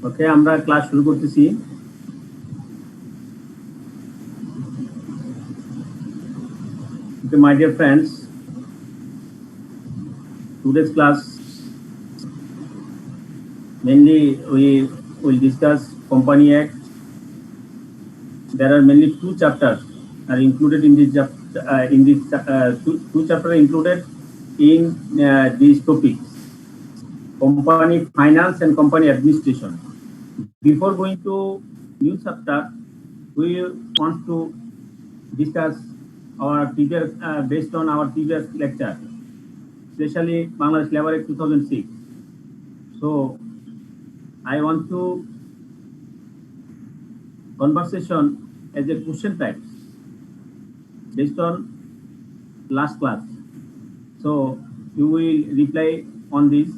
ওকে, আমরা ক্লাস শুরু করতেছি। Okay, my dear friends, today's class mainly we will discuss Company Act. There are mainly two chapters are included in this two chapters included in these topics: company finance and company administration. Before going to new chapter, we want to discuss our previous based on our previous lecture, especially Bangladesh Labor Act 2006. So I want to conversation as a question type based on last class. So you will reply on this.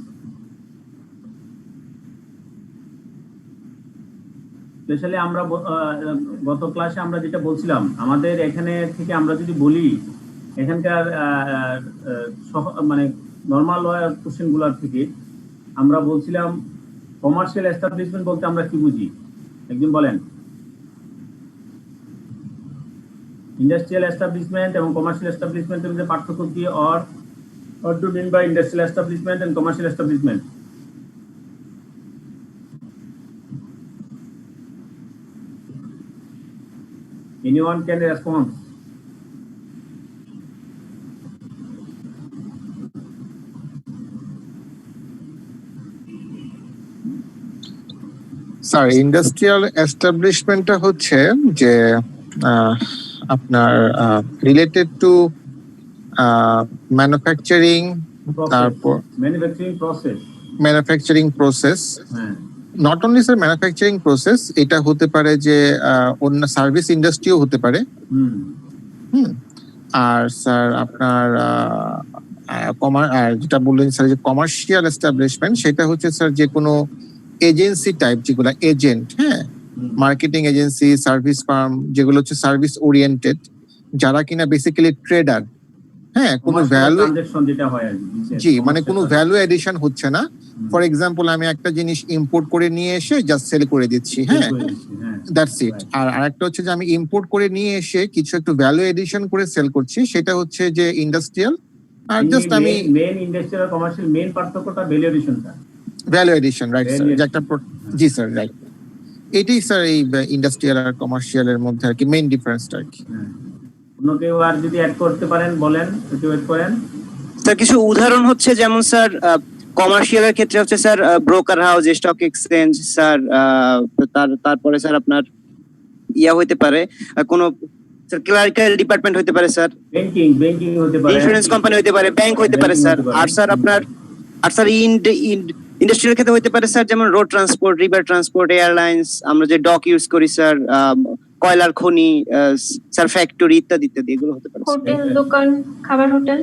Specially আমরা গত ক্লাসে আমরা যেটা বলছিলাম, আমাদের এখানে থেকে আমরা যদি বলি এখানকার মানে নর্মাল লয়ার কোশ্চেনগুলোর থেকে আমরা বলছিলাম কমার্শিয়াল এস্টাবলিশমেন্ট বলতে আমরা কি বুঝি, একজন বলেন। ইন্ডাস্ট্রিয়াল এস্টাবলিশমেন্ট এবং কমার্শিয়াল এস্টাবলিশমেন্টের মধ্যে পার্থক্য কি, or what do you mean by industrial establishment and commercial establishment? Anyone can respond? Sir, industrial এস্টাবলিশমেন্টটা হচ্ছে যে আপনার রিলেটেড টু ম্যানুফ্যাকচারিং, তারপর manufacturing process, not only sir manufacturing process, এটা হতে পারে যে অন্য সার্ভিস ইন্ডাস্ট্রিও হতে পারে। আর স্যার আপনার যেটা বললেন স্যার যে কমার্শিয়াল এস্টাবলিশমেন্ট, সেটা হচ্ছে স্যার যে কোনো এজেন্সি টাইপ, যেগুলো এজেন্ট, হ্যাঁ, মার্কেটিং এজেন্সি, সার্ভিস ফার্ম, যেগুলো হচ্ছে সার্ভিস ওরিয়েন্টেড, যারা কিনা বেসিক্যালি ট্রেডার, হ্যাঁ, কোনো ভ্যালু, জি, মানে কোনো ভ্যালু এডিশন হচ্ছে না। ফর এক্সাম্পল, আমি একটা জিনিস ইম্পোর্ট করে নিয়ে এসে জাস্ট সেল করে দিচ্ছি, হ্যাঁ, দ্যাটস ইট। আর আরেকটা হচ্ছে যে আমি ইম্পোর্ট করে নিয়ে এসে কিছু একটু ভ্যালু এডিশন করে সেল করছি, সেটা হচ্ছে যে ইন্ডাস্ট্রিয়াল। আর জাস্ট আমি মেইন ইন্ডাস্ট্রিয়াল কমার্শিয়াল মেইন পার্থক্যটা ভ্যালু এডিশনটা, ভ্যালু এডিশন, রাইট স্যার, যে একটা, জি স্যার, রাইট। এটাই স্যার এই ইন্ডাস্ট্রিয়াল আর কমার্শিয়ালের মধ্যে আর কি মেইন ডিফারেন্সটা আর কি। অন্য কেউ আর যদি অ্যাড করতে পারেন বলেন, একটু অ্যাড করেন স্যার। কিছু উদাহরণ হচ্ছে যেমন স্যার কমার্শিয়ালের ক্ষেত্রে হচ্ছে sir broker house, stock exchange sir, তারপরে স্যার আপনার ইয়া হইতে পারে কোনো স্যার ক্লারিক্যাল ডিপার্টমেন্ট হইতে পারে স্যার, ব্যাংকিং হতে পারে, ইন্স্যুরেন্স কোম্পানি হইতে পারে, ব্যাংক হইতে পারে স্যার। আর স্যার আপনার ইন্ডাস্ট্রিয়াল ক্ষেত্রে হইতে পারে স্যার যেমন road transport, river transport, airlines, আমরা যে ডক ইউজ করি স্যার, কয়লার খনি স্যার, ফ্যাক্টরি ইত্যাদি ইত্যাদি, এগুলো হতে পারে। হোটেল, দোকান, খাবার হোটেল।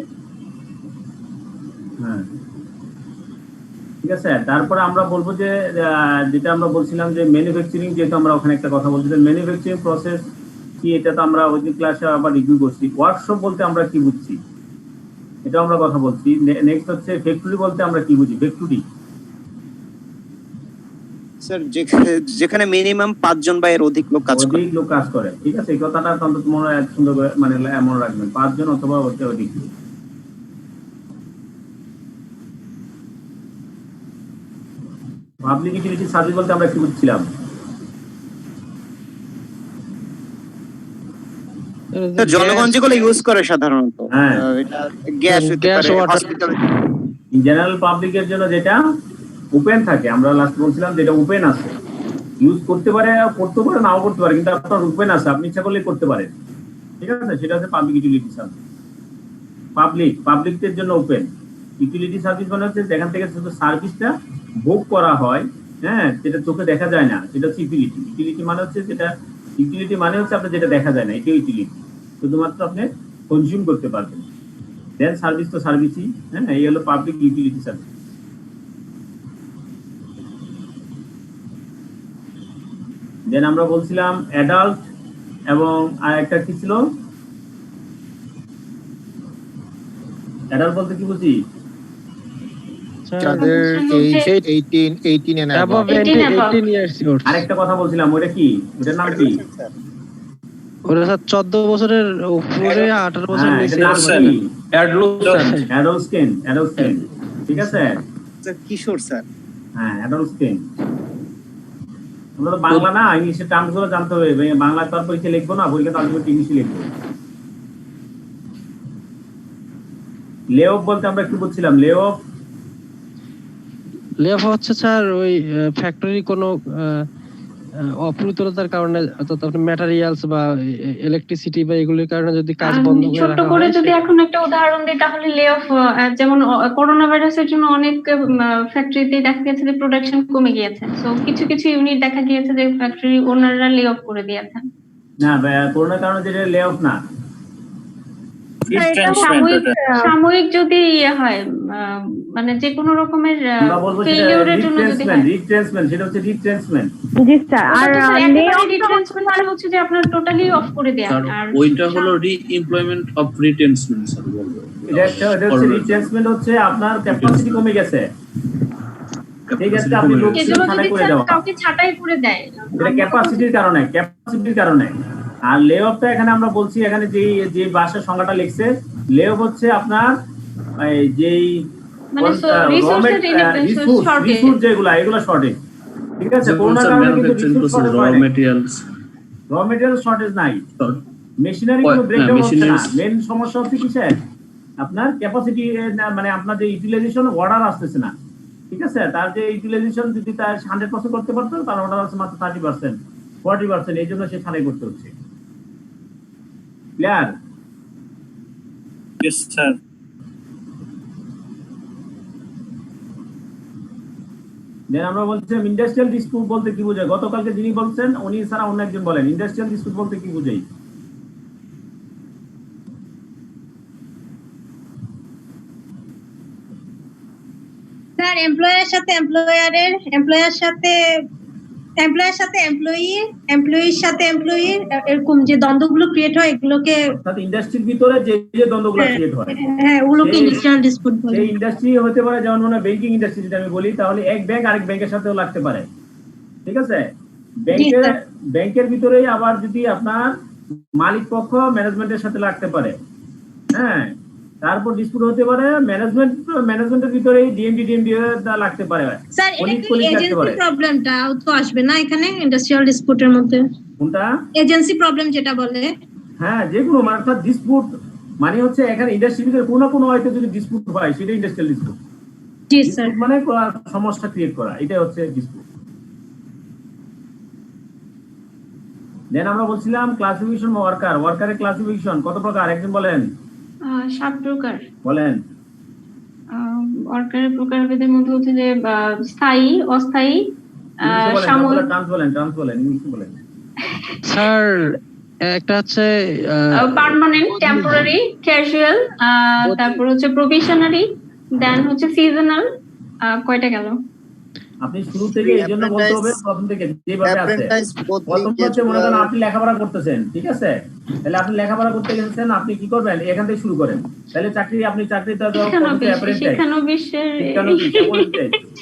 হ্যাঁ, ঠিক আছে। তারপরে আমরা বলবো যে যেটা আমরা বলছিলাম যে ম্যানুফ্যাকচারিং, যেহেতু আমরা ওখানে একটা কথা বলছিলাম ম্যানুফ্যাকচারিং প্রসেস কি, এটা তো আমরা ওই ক্লাসে আবার রিভিউ করছি। ওয়ার্কশপ বলতে আমরা কি বুঝছি, এটা আমরা কথা বলছি। নেক্সট হচ্ছে ফ্যাক্টরি বলতে আমরা কি বুঝি, ফ্যাক্টরি স্যার যেখানে মিনিমাম 5 জন বা এর অধিক লোক কাজ করে, ঠিক আছে। এই কথাটা অন্তত তোমরা এক সুন্দর করে মানে মনে রাখবেন, 5 জন অথবা অধিক। পাবলিক ইউটিলিটি সার্ভিস বলতে আমরা কি বুঝছিলাম, জনগণ যেগুলো ইউজ করে সাধারণত, এটা গ্যাস হতে পারে, হসপিটাল। জেনারেল পাবলিকের জন্য যেটা ওপেন থাকে, আমরা লাস্ট বলছিলাম যেটা ওপেন আছে, ইউজ করতে পারে, নাও করতে পারে, কিন্তু আপনার ওপেন আছে, আপনি ইচ্ছা করলে করতে পারেন, ঠিক আছে। সেটা হচ্ছে পাবলিক ইউটিলিটি সার্ভিস। পাবলিকদের জন্য ওপেন ইউটিলিটি সার্ভিস মানে হচ্ছে যেখান থেকে শুধু সার্ভিসটা ভোগ করা হয়, হ্যাঁ, যেটা চোখে দেখা যায় না, সেটা হচ্ছে ইউটিলিটি। ইউটিলিটি মানে হচ্ছে আপনার যেটা দেখা যায় না, এটা ইউটিলিটি, শুধুমাত্র আপনি কনজিউম করতে পারবেন। দেন সার্ভিস তো সার্ভিসই, হ্যাঁ, এই হলো পাবলিক ইউটিলিটি সার্ভিস। দেন আমরা বলছিলাম অ্যাডাল্ট, এবং আর একটা কি ছিল, অ্যাডাল্ট বলতে কি বুঝি যাদের হচ্ছে age 18 and above. 18 years old আরেকটা কথা বলছিলাম, ওটা কি, ওটার নাম কি? ওরা স্যার 14 বছরের উপরে 18 বছর হ্যাঁ, নিচে এটার নাম কি? অ্যাডোলসেন্ট, ঠিক আছে? স্যার কিশোর স্যার। হ্যাঁ, অ্যাডোলসেন্ট। আমরা তো বাংলা না, ইংলিশের টার্মস গুলো জানতে হবে। বাংলা তো আর পরীক্ষা লিখবো না, পরীক্ষা তো আলটিমেটলি ইংলিশে লিখবো। লেঅফ বলতে আমরা কি বলছিলাম? লেঅফ লেফ হচ্ছে স্যার ওই ফ্যাক্টরি কোনো অপ্রতুলতার কারণে অর্থাৎ আপনার ম্যাটেরিয়ালস বা ইলেকট্রিসিটি বা এগুলোর কারণে যদি কাজ বন্ধ করে ছোট রাখা করে হয় যদি এখন একটা উদাহরণ দিই তাহলে লে অফ, যেমন করোনা ভাইরাসের জন্য অনেক ফ্যাক্টরিতে দেখা গেছে যে প্রোডাকশন কমে গিয়েছে, তো কিছু কিছু ইউনিট দেখা গিয়েছে যে ফ্যাক্টরি ওনাররা লে অফ করে দিয়েছেন। না, করোনার কারণে যেটা লেঅফ না, সাময়িক যদি ইয়ে হয়, মানে যে কোনো রকমের আমরা বলবো সেটা ফেলিউরের জন্য যদি হয়। রিট্রেন্সমেন্ট, সেটা হচ্ছে রিট্রেন্সমেন্ট। জি স্যার। আর রিট্রেন্সমেন্ট মানে হচ্ছে যে আপনার টোটালি অফ করে দেয়া। আর ওইটা হলো রি-এমপ্লয়মেন্ট অফ রিটেনশন স্যার বলবো। এটা হচ্ছে রিট্রেন্সমেন্ট, হচ্ছে আপনার ক্যাপাসিটি কমে গেছে, ঠিক আছে, আপনি লোক এজন্য ছাঁটাই যদি করে দেওয়া, কাউকে ছাঁটাই করে দেয়, এটা ক্যাপাসিটির কারণে। আর লেঅফটা এখানে আমরা বলছি, এখানে যে ভাষার সংজ্ঞাটা লিখছে, লেঅফ হচ্ছে আপনার যেই মানে রিসোর্স যেগুলা, এগুলা শর্টেজ, ঠিক আছে? করোনার কারণে কিন্তু রিসোর্স শর্টেজ হয় না, র মেটেরিয়াল শর্টেজ নাই, মেশিনারি কোনো ব্রেকডাউন হচ্ছে না। মেন সমস্যা হচ্ছে কিসের? আপনার ক্যাপাসিটি, মানে আপনার যে ইউটিলাইজেশন অর্ডার আসতেছে না, ঠিক আছে? তার যে ইউটিলাইজেশন যদি তার 100% করতে পারতো, তার অর্ডার আছে মাত্র 30%, 40%, এই জন্য সে ছাড়াই করতে হচ্ছে। ক্লিয়ার? Yes sir. দেন আমরা বলছিলাম ইন্ডাস্ট্রিয়াল ডিসপিউট বলতে কি বোঝায়? গতকালকে যিনি বলছেন উনি ছাড়া অন্য একজন বলেন, ইন্ডাস্ট্রিয়াল ডিসপিউট বলতে কি বোঝায়? স্যার এমপ্লয়ারের সাথে এমপ্লয়ারের, এমপ্লয়ার সাথে এমপ্লয়ের সাথে এমপ্লয়ির, এমপ্লয়ির সাথে এমপ্লয়ির, এরকম যে দ্বন্দ্বগুলো ক্রিয়েট হয় এগুলোকে, অর্থাৎ ইন্ডাস্ট্রির ভিতরে যে দ্বন্দ্বগুলো ক্রিয়েট হয়, হ্যাঁ ওগুলোকে ইন্ডাস্ট্রিয়াল ডিসপিউট বলে। সেই ইন্ডাস্ট্রি হতে পারে, যেমন মনে ব্যাংকিং ইন্ডাস্ট্রি যদি আমি বলি, তাহলে এক ব্যাংক আরেক ব্যাংকের সাথেও লাগতে পারে, ঠিক আছে? ব্যাংকের ভিতরেই আবার যদি আপনার মালিক পক্ষ ম্যানেজমেন্টের সাথে লাগতে পারে, হ্যাঁ, তারপর ডিসপিউট হতে পারে ম্যানেজমেন্টের ভিতরেই ডিএমডি লাগতে পারে। স্যার এজেন্সি প্রবলেমটা তো আসবে না এখানে ইন্ডাস্ট্রিয়াল ডিসপিউটের মধ্যে? কোনটা? এজেন্সি প্রবলেম যেটা বলে, হ্যাঁ, যেগুলো মানে অর্থাৎ ডিসপিউট মানে হচ্ছে এখানে ইন্ডাস্ট্রির ভিতরে কোনো না কোনো হয়তো যদি ডিসপিউট হয়, সেটা ইন্ডাস্ট্রিয়াল ডিসপিউট। জি স্যার। মানে সমস্যা ক্রিয়েট করা, এটাই হচ্ছে ডিসপিউট। দেন আমরা বলছিলাম ক্লাসিফিকেশন ওয়ার্কারের ক্লাসিফিকেশন কত প্রকার, একজন বলেন। 7 প্রকার। বলেন। ওয়ার্কারের প্রকারভেদের মধ্যে হচ্ছে যে স্থায়ী, অস্থায়ী, সাময়িক। ট্রান্স বলেন, ইংলিশে বলেন। স্যার একটা হচ্ছে পার্মানেন্ট, টেম্পোরারি, ক্যাজুয়াল, তারপর হচ্ছে প্রভিশনারি, দেন হচ্ছে সিজনাল। কয়টা গেল? আপনি শুরু থেকে এই জন্য বলতে হবে, প্রথম থেকে যেভাবে আছে। প্রথম হচ্ছে মনে করেন আপনি লেখাপড়া করতেছেন, ঠিক আছে? তাহলে আপনি লেখাপড়া করতে গেছেন, আপনি কি করবেন? এখান থেকে শুরু করেন, তাহলে আপনি চাকরিটা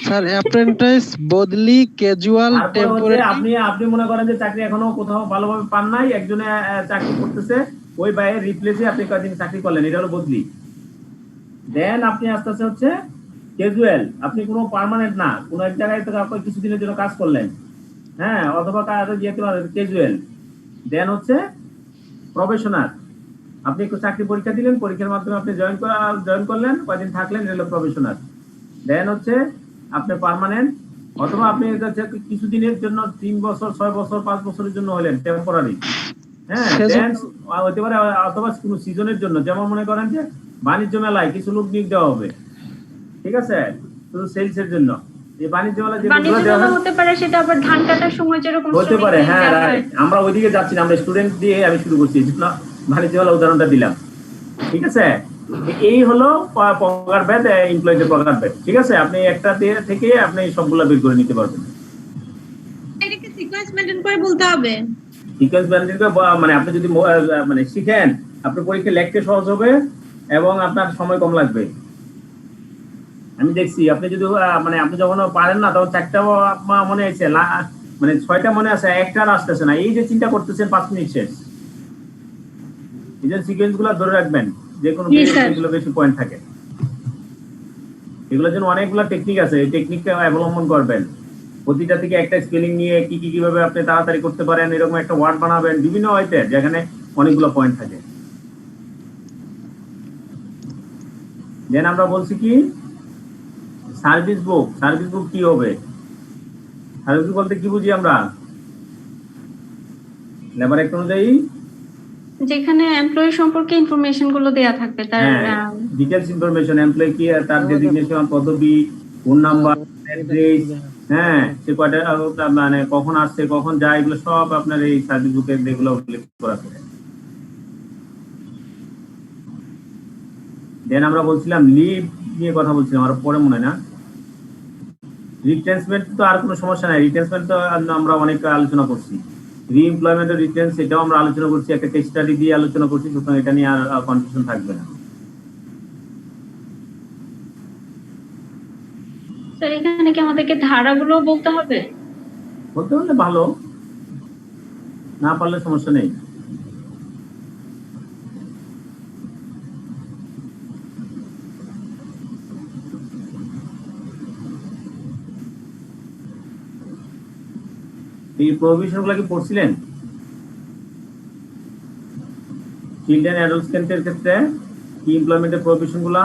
স্যার অ্যাপ্রেন্টিস, বদলি, ক্যাজুয়াল, টেম্পোরারি। আপনি মনে করেন যে চাকরি এখনো কোথাও ভালোভাবে পান নাই, একজনে চাকরি করতেছে, ওই বাইরে রিপ্লেসে আপনি কয়েকদিন চাকরি করলেন, এটা হলো বদলি। দেন আপনি আস্তে আস্তে হচ্ছে ক্যাজুয়াল, আপনি কোনো পার্মানেন্ট না, কোনো এক জায়গায় তো আপনি কিছুদিনের জন্য কাজ করলেন, হ্যাঁ, অথবা ক্যাজুয়াল। দেন হচ্ছে প্রফেশনাল, আপনি একটু চাকরি পরীক্ষা দিলেন, পরীক্ষার মাধ্যমে আপনি জয়েন করলেন, কয়েকদিন থাকলেন, এটা হলো প্রফেশনাল। দেন হচ্ছে আপনি পার্মানেন্ট, অথবা আপনি কিছুদিনের জন্য 3 বছর, 6 বছর, 5 বছরের জন্য হলেন টেম্পোরারি, হ্যাঁ। দেন হতে পারে অথবা কোনো সিজনের জন্য, যেমন মনে করেন যে বাণিজ্য মেলায় কিছু লোক নিয়োগ দেওয়া হবে, ঠিক আছে, শুধু সেলস এর জন্য। এই বাণিজ্য মেলা যেগুলো হতে পারে, সেটা আবার ধান কাটার সময় যেরকম হতে পারে, হ্যাঁ, আমরা ওইদিকে যাচ্ছি না, আমরা স্টুডেন্ট দিয়ে আমি শুরু করছি, এই জন্য বাণিজ্য মেলা উদাহরণটা দিলাম, ঠিক আছে? এই হলো প্রকারভেদ, এমপ্লয়িদের প্রকারভেদ, ঠিক আছে? আপনি একটা থেকে আপনি সবগুলা বের করে নিতে পারবেন। এটাকে সিকোয়েন্স মেইনটেইন করে বলতে হবে। সিকোয়েন্স মেইনটেইন করে মানে আপনি যদি মানে শিখেন, আপনার পরীক্ষা লিখতে সহজ হবে এবং আপনার সময় কম লাগবে। আমি দেখছি আপনি যদি মানে আপনি যখন পারেন না তখন 4টা মনে আছে, মানে 6টা মনে আছে, একটা আর আসতেছে না। এই যে চিন্তা করতেছেন 5 মিনিট শেষ। এই যে সিকোয়েন্স গুলো ধরে রাখবেন, যে কোনো জি, স্যার। এগুলো বেশি পয়েন্ট থাকে। এগুলোর জন্য অনেকগুলো টেকনিক আছে, এই টেকনিকটা অবলম্বন করবেন। প্রতিটা থেকে একটা স্পেলিং নিয়ে কিভাবে আপনি তাড়াতাড়ি করতে পারেন এরকম একটা ওয়ার্ড বানাবেন বিভিন্ন ওয়েতে, যেখানে অনেকগুলো পয়েন্ট থাকে। দেন আমরা বলছি কি সার্ভিস বুক। সার্ভিস বুক কি হবে? সার্ভিস বুক বলতে কি বুঝি আমরা? লেবার অ্যাক্ট অনুযায়ী যেখানে এমপ্লয়ি সম্পর্কে ইনফরমেশন গুলো দেয়া থাকবে, তার ডিটেলস ইনফরমেশন, এমপ্লয়ি কি, তার ডেজিগনেশন, পদবি, ফোন নাম্বার, অ্যাড্রেস, হ্যাঁ, সে কয়টা মানে কখন আসছে, কখন যায়, এগুলো সব আপনার এই সার্ভিস বুকে এগুলো উল্লেখ করা থাকে। দেন আমরা বলছিলাম লিভ নিয়ে কথা বলছিলাম, আর পরে মনে হয় না। রিটেন্সমেন্ট তো আর কোনো সমস্যা নাই, রিটেন্সমেন্ট তো আমরা অনেক আলোচনা করছি। রিএমপ্লয়মেন্ট ও রিটেন্স এটাও আমরা আলোচনা করছি, একটা কেস স্টাডি দিয়ে আলোচনা করছি, সুতরাং এটা নিয়ে আর কনফিউশন থাকবে না। স্যার এখানে কি আমাদেরকে ধারাগুলো বলতে হবে? বলতে পারলে ভালো, না পারলে সমস্যা নেই। এই প্রভিশন গুলা কি পড়ছিলেন? চিলড্রেন অ্যাডোলসেন্টের ক্ষেত্রে কি এমপ্লয়মেন্টের প্রভিশন গুলা?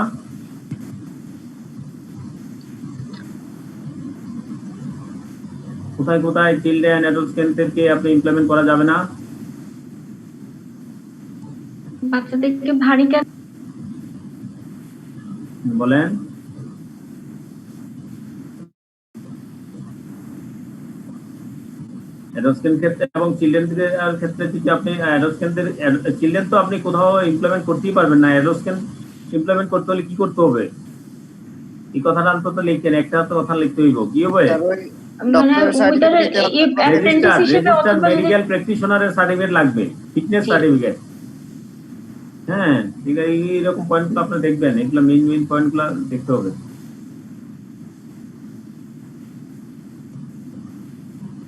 কোথায় কোথায় চিলড্রেন অ্যাডোলসেন্টদেরকে আপনি ইমপ্লিমেন্ট করা যাবে না? বাচ্চাদেরকে ভারী কাজ, বলেন। অ্যাডোলসেন্ট ক্ষেত্রে এবং চিলড্রেনদের ক্ষেত্রে যদি আপনি অ্যাডোলসেন্টদের, চিলড্রেন তো আপনি কোথাও ইমপ্লিমেন্ট করতেই পারবেন না, অ্যাডোলসেন্ট ইমপ্লিমেন্ট করতে হলে কি করতে হবে? এই কথাটা অন্তত লিখতেন, একটা তো কথা লিখতে হইব। কি হবে? মানে ওদের অ্যাপ্রেন্টিস হিসেবে রেজিস্টার্ড অথবা যদি মেডিকেল প্র্যাকটিশনারের সার্টিফিকেট লাগবে, ফিটনেস সার্টিফিকেট। হ্যাঁ, ঠিক আছে, এইরকম পয়েন্টগুলো আপনি দেখবেন, এগুলো মেইন পয়েন্টগুলো দেখতে হবে।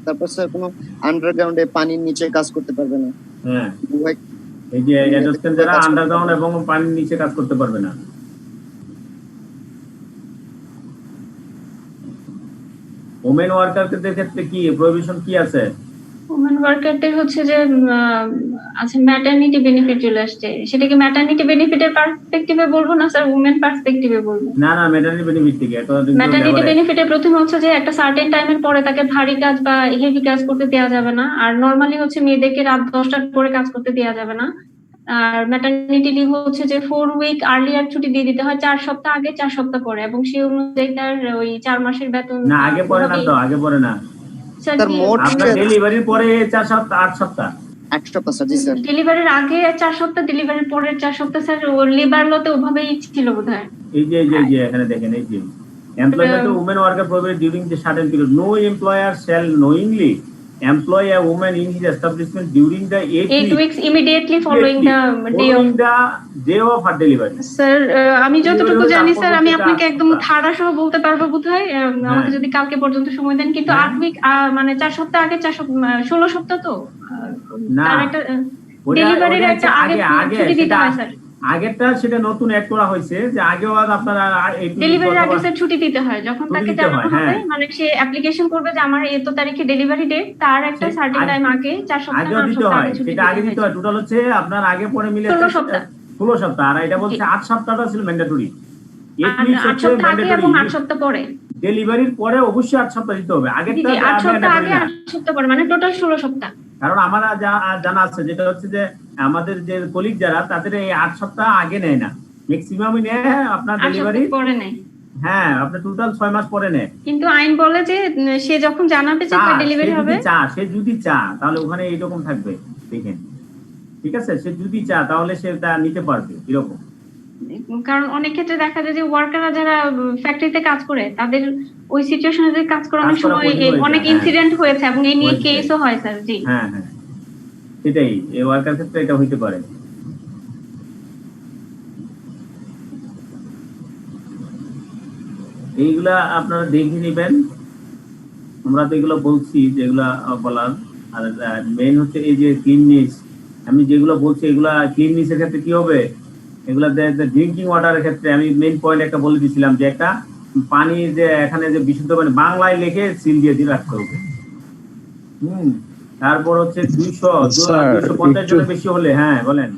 তারপর স্যার কোনো আন্ডারগ্রাউন্ডে পানির নিচে কাজ করতে পারবে না। হ্যাঁ, এই যে অ্যাডোলসেন্ট যারা আন্ডারগ্রাউন্ড এবং পানির নিচে কাজ করতে পারবে না। ওমেন ওয়ার্কারদের ক্ষেত্রে কি প্রভিশন কি আছে? ওমেন ওয়ার্কারদের হচ্ছে যে আচ্ছা ম্যাটারনিটি বেনিফিট চলে আসছে, সেটা কি ম্যাটারনিটি বেনিফিটের পার্সপেক্টিভে বলবো না স্যার উমেন পার্সপেক্টিভে বলবো? না না, ম্যাটারনিটি বেনিফিট থেকে ম্যাটারনিটি বেনিফিটে প্রথমে হচ্ছে যে একটা সার্টেন টাইমের পরে তাকে ভারী কাজ বা হেভি কাজ করতে দেওয়া যাবে না, আর নরমালি হচ্ছে মেয়েদেরকে রাত 10টার পরে কাজ করতে দেওয়া যাবে না। আর ম্যাটারনিটি লিভ হচ্ছে যে 4 উইক আর্লিয়ার ছুটি দিয়ে দিতে হয়, 4 সপ্তাহ আগে 4 সপ্তাহ পরে, এবং সেই অনুযায়ী তার ওই 4 মাসের বেতন না, আগে পরে না তো, আগে পরে না, স্যার মোট আপনার ডেলিভারির পরে 4 সপ্তাহ 8 সপ্তাহ। 8 সপ্তাহ স্যার। জি স্যার, ডেলিভারির আগে 4 সপ্তাহ, ডেলিভারির পরে 4 সপ্তাহ স্যার, ওর লেবার লতে ওভাবেই ছিল বোধহয়। এই যে এখানে দেখেন, এই যে employment of women worker provided during the certain period, no employer shall knowingly employ a woman in his establishment during the 8 weeks immediately following the day of her delivery. Sir আমি যতটুকু জানি স্যার, আমি আপনাকে একদম সপ্তাহ। ধারা সহ বলতে পারবো বোধহয়, আমাকে যদি কালকে পর্যন্ত সময় দেন, কিন্তু 8 উইক মানে 4 সপ্তাহ আগে 16 সপ্তাহ তো না, তার একটা ওটা- ডেলিভারির ওটা একটা আগে আগে ছুটি দিতে হয় স্যার। আগেরটা সেটা নতুন অ্যাড করা হয়েছে যে আগেও আপনার ডেলিভারির আগে স্যার ছুটি দিতে হয়, যখন ছুটি তাকে দিতে জানানো হয়, হবে, হ্যাঁ। মানে সে অ্যাপ্লিকেশন করবে যে আমার এত তারিখে ডেলিভারি ডেট, তার একটা সে- সার্টেন টাইম আগে 4 সপ্তাহ আগেও 8 দিতে সপ্তাহ হয়, আগে ছুটি সেটা আগে দিতে হয়। টোটাল হচ্ছে আপনার আগে পরে মিলে 16 সপ্তাহ। 16 সপ্তাহ, আর এটা বলছে 8 সপ্তাহটা ছিল ম্যান্ডেটরি। 8 উইকস 8 হচ্ছে সপ্তাহ আগে ম্যান্ডেটরি। এবং 8 সপ্তাহ পরে। ডেলিভারির পরে অবশ্যই 8 সপ্তাহ দিতে হবে, আগেরটা 8 সপ্তাহ mandatory আগে না। 8 সপ্তাহ পরে, মানে টোটাল 16 সপ্তাহ। কারণ আমার জানা আছে যেটা হচ্ছে যে আমাদের যে কলিগ যারা তাদের এই 8 সপ্তাহ আগে নেয় না, ম্যাক্সিমামই নেয় আপনার 8 ডেলিভারি, সপ্তাহ পরে নেয়। হ্যাঁ, আপনার টোটাল 6 মাস পরে নেয়। কিন্তু আইন বলে যে সে যখন জানাবে যে তার ডেলিভারি হবে, সে যদি চা তাহলে ওখানে এইরকম থাকবে, দেখেন, ঠিক আছে, সে যদি চা তাহলে সে তা নিতে পারবে এরকম। কারণ অনেক ক্ষেত্রে দেখা যায় যে ওয়ার্কাররা যারা ফ্যাক্টরিতে কাজ করে তাদের ওই সিচুয়েশনে কাজ করে অনেক কাজ করা সময় কঠিন হয়ে অনেক যায়, ইনসিডেন্ট হয়েছে, এবং এই নিয়ে হয়েছে। কেসও হয় স্যার। জি হ্যাঁ হ্যাঁ, সেটাই, এই ওয়ার্কার ক্ষেত্রে এটা হইতে পারে। এইগুলা আপনারা দেখে নেবেন। আমরা তো এগুলো বলছি যেগুলা বলার। আর মেইন হচ্ছে এই যে ক্লিননেস, আমি যেগুলো বলছি এগুলা ক্লিননেসের ক্ষেত্রে কি হবে, এগুলা ড্রিঙ্কিং ওয়াটারের ক্ষেত্রে আমি মেইন পয়েন্ট একটা বলে দিয়েছিলাম যে একটা পানি যে এখানে যে বিশুদ্ধ পানি বাংলায় লিখে সিল দিয়ে দিয়ে রাখতে হবে। তারপর হচ্ছে 250 জনের বেশি হলে, হ্যাঁ বলেন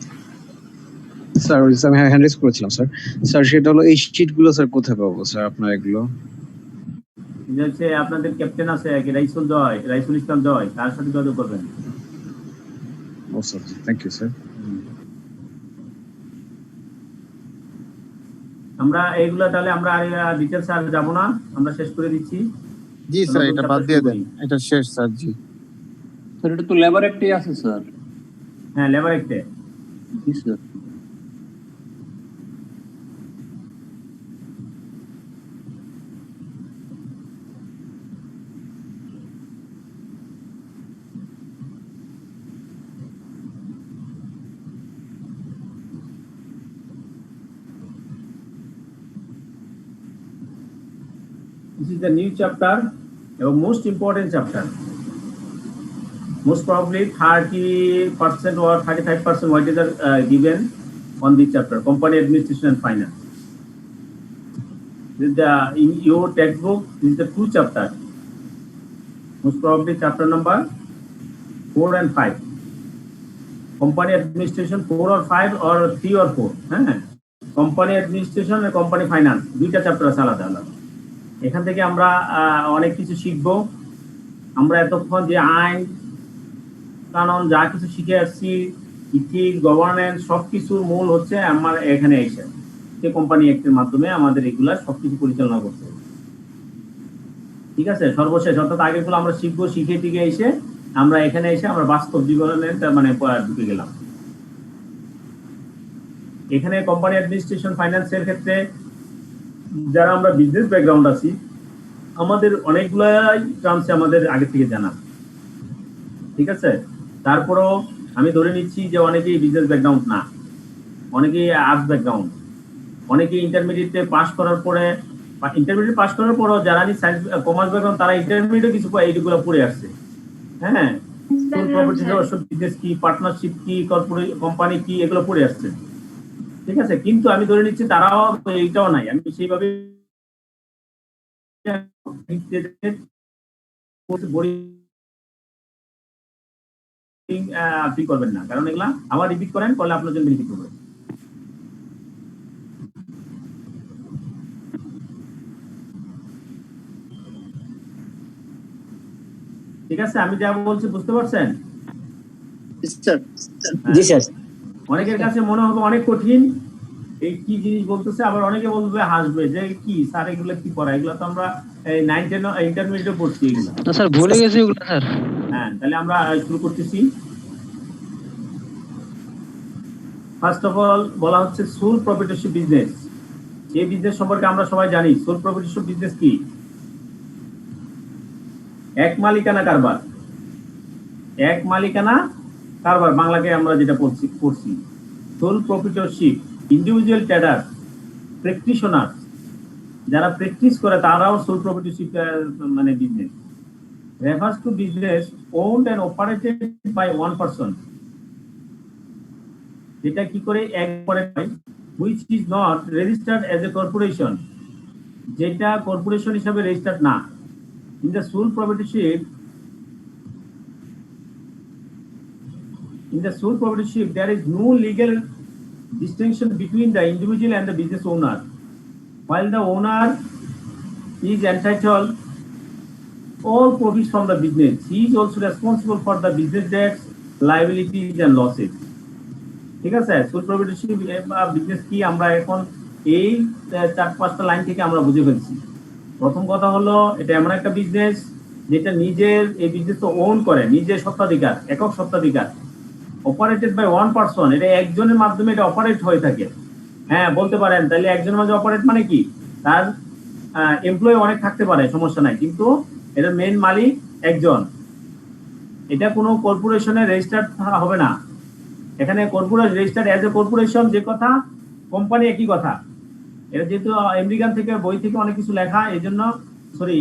স্যার। আমি হ্যান্ড রেজ করেছিলাম স্যার। স্যার সেটা হলো এই শীট গুলো স্যার কোথায় পাবো স্যার আপনার এগুলো? যে হচ্ছে আপনাদের ক্যাপ্টেন আছে রাইসুল ইসলাম জয়, তার সাথে যোগাযোগ করবেন। ও স্যার, থ্যাংক ইউ স্যার। আমরা এইগুলা তাহলে আমরা আর ডিটেলস আর যাবো না, আমরা শেষ করে দিচ্ছি। জি স্যার, এটা বাদ দিয়ে দেন, এটা শেষ স্যার। জি স্যার, এটা তো লেবার অ্যাক্টে আছে স্যার। হ্যাঁ, লেবার অ্যাক্টে। জি sir. This is the new chapter, a most important chapter. Most probably 30% or 35% what is given on this chapter, company administration and finance. This is in your textbook, this is the 2 chapter. Most probably chapter number 4 and 5. Company administration 4 or 5 or 3 or 4. Company administration and company finance. 2টা chapter আছে আলাদা আলাদা। এখান থেকে আমরা অনেক কিছু শিখবো। আমরা এতক্ষণ যে আইন কানুন যা কিছু শিখে আসছি, ইথিক্স, গভর্নেন্স, সবকিছুর মূল হচ্ছে আমার এখানে এসে যে কোম্পানি অ্যাক্টের মাধ্যমে আমাদের এগুলা সবকিছু পরিচালনা করতে হবে। ঠিক আছে, সর্বশেষ অর্থাৎ আগেগুলো আমরা শিখবো, শিখে টিকে এসে আমরা এখানে এসে আমরা বাস্তব জীবনে মানে ঢুকে গেলাম। এখানে কোম্পানি অ্যাডমিনিস্ট্রেশন ফাইন্যান্সের ক্ষেত্রে যারা আমরা বিজনেস ব্যাকগ্রাউন্ড আছি, আমাদের অনেকগুলাই টার্মস আমাদের আগে থেকে জানা। ঠিক আছে, তারপরও আমি ধরে নিচ্ছি যে অনেকেই বিজনেস ব্যাকগ্রাউন্ড না, অনেকেই আর্টস ব্যাকগ্রাউন্ড, অনেকেই ইন্টারমিডিয়েটে পাস করার পরে বা ইন্টারমিডিয়েট পাস করার পরও যারা সায়েন্স কমার্স ব্যাকগ্রাউন্ড তারা ইন্টারমিডিয়েটে কিছু এইগুলো পড়ে আসছে। হ্যাঁ, বিজনেস কি, পার্টনারশিপ কি, কর্পোরেট কোম্পানি কি, এগুলো পড়ে আসছে। ঠিক আছে, কিন্তু আমি ধরে নিচ্ছি তারাও এইটাও নাই। আমি সেইভাবে আপনি করবেন না, কারণ এগুলা আবার রিপিট করেন, করলে আপনার জন্য বেনিফিট হবে। ঠিক আছে, আমি যা বলছি বুঝতে পারছেন? জি স্যার। অনেকের কাছে মনে হবে অনেক কঠিন, এই কি জিনিস বলতেছে, আবার অনেকে বলবে, হাসবে যে কি স্যার এগুলো কি পড়া, এগুলো তো আমরা 9, 10 ইন্টারমিডিয়েটে পড়ছি এগুলো। না স্যার, ভুলে গেছি ওগুলো স্যার। হ্যাঁ, তাহলে আমরা শুরু করতেছি। ফার্স্ট অফ অল বলা হচ্ছে সোল প্রপ্রাইটরশিপ বিজনেস। এই বিজনেস সম্পর্কে আমরা সবাই জানি। সোল প্রপ্রাইটরশিপ বিজনেস কি? এক মালিকানা কারবার। এক মালিকানা কারবার বাংলাকে আমরা যেটা পড়ছি। সোল প্রপ্রাইটরশিপ, ইন্ডিভিজুয়াল ট্রেডার, প্র্যাকটিশনার, যারা প্র্যাকটিস করে তারাও সোল প্রপ্রাইটরশিপ মানে business. refers to business owned and operated by one person, যেটা কি করে এক করে, which is not registered as a corporation, যেটা কর্পোরেশন হিসাবে রেজিস্টার্ড না। in the sole proprietorship there is no legal distinction between the individual and the business owner. While the owner is entitled all profits from the business, he is also responsible for the business debts, liabilities and losses. ঠিক আছে, soul প্রপ্রাইটরশিপ business কি আমরা এখন এই 4-5টা line থেকে আমরা বুঝে ফেলছি। প্রথম কথা হলো, এটা এমন একটা বিজনেস যেটা নিজের এই বিজনেস তো ওন করে, নিজের স্বত্বাধিকার, একক স্বত্বাধিকার, অপারেটেড বাই ওয়ান পারসন, এটা একজনের মাধ্যমে এটা অপারেট হয়ে থাকে। হ্যাঁ, বলতে পারেন তাহলে একজনের মাঝে অপারেট মানে কি, তার এমপ্লয়ি অনেক থাকতে পারে, সমস্যা নাই, কিন্তু এটার মেইন মালিক একজন। এটা কোনো কর্পোরেশনের রেজিস্টার্ড হবে না। এখানে corporation registered as a corporation যে কথা, কোম্পানি একই কথা। এটা যেহেতু আমেরিকান থেকে বই থেকে অনেক কিছু লেখা, এই জন্য সরি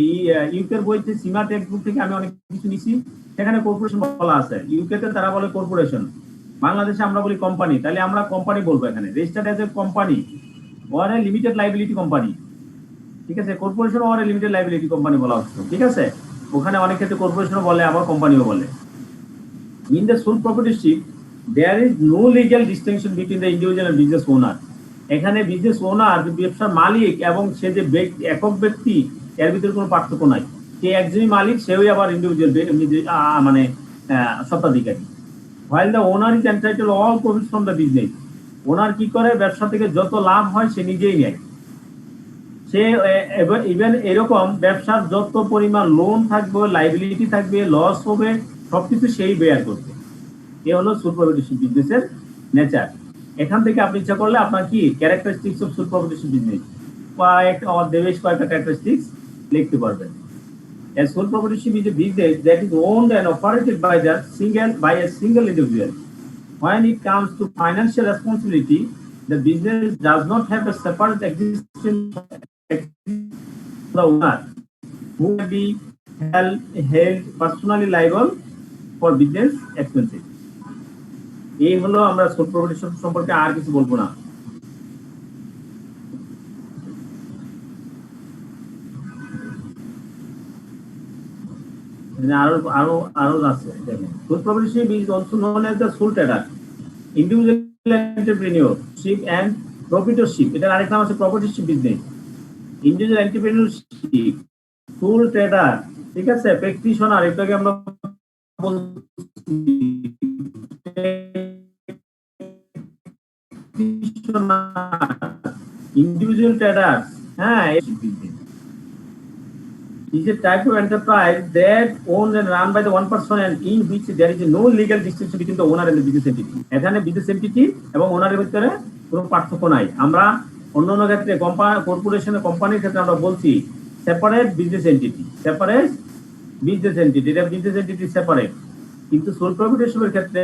ইউকের বইতে সীমা টেক্সট বুক থেকে আমি অনেক কিছু নিছি। সেখানে কর্পোরেশন বলা আছে, ইউকেতে তারা বলে কর্পোরেশন, বাংলাদেশে আমরা বলি কোম্পানি। তাহলে আমরা কোম্পানি বলবো এখানে, registered age a company or limited liability company, ঠিক আছে। কর্পোরেশন ওর লিমিটেড লাইবিলিটি কোম্পানি বলা হচ্ছে, ঠিক আছে। ওখানে অনেক ক্ষেত্রে কর্পোরেশনও বলে, আবার কোম্পানিও বলে। In the sole proprietorship there is no legal distinction between the individual and business owner. এখানে বিজনেস ওনার, ব্যবসার মালিক এবং সে যে একক ব্যক্তি, এর ভিতরে কোনো পার্থক্য নাই। সে একজনই মালিক, সেও আবার ইন্ডিভিজুয়াল মানে স্বত্বাধিকারী। while the owner is entitled all profits from the business, ওনার কি করে, ব্যবসা থেকে যত লাভ হয় সে নিজেই নেয়। সে ইভেন এরকম ব্যবসার যত পরিমাণ লোন থাকবে, লাইবিলিটি থাকবে, লস হবে, সবকিছু সেই বেয়ার করবে। এ হলো সোল প্রপার্টিশিপ বিজনেসের নেচার। এখান থেকে আপনি ইচ্ছা করলে আপনার কি ক্যারেক্টারিস্টিক্স অফ সোল প্রপার্টিশিপ বিজনেস বেশ কয়েকটা ক্যারেক্টারিস্টিক্স লিখতে পারবেন। A sole proprietorship is a business that is owned and operated by a single individual. When it comes to financial responsibility, the business does not have a separate existence the owner, who may be held personally liable for business expenses. এই হলো আমরা soul প্রপার্টিশিপ সম্পর্কে আর কিছু বলবো না। আরো আছে দেখেন। Sole proprietorship is also known as the sole trader, individual entrepreneurship and proprietorship. এটার আরেক নাম আছে proprietorship business. Individual entrepreneurship, sole trader, ঠিক আছে, প্র্যাকটিশনার, এটাকে আমরা ইন্ডিভিজুয়াল ট্রেডার, হ্যাঁ, is a type of enterprise that owned and run by the one person and in which there is no legal distinction between the owner and the business entity. এখানে business entity এবং ওনারের ভিতরে কোনো পার্থক্য নাই। আমরা অন্যান্য ক্ষেত্রে কর্পোরেশনের কোম্পানির ক্ষেত্রে আমরা বলছি separate business entity, separate business entity, এটা বিজনেস এন্টিটি সেপারেট। কিন্তু সোল প্রপার্টিশিপের ক্ষেত্রে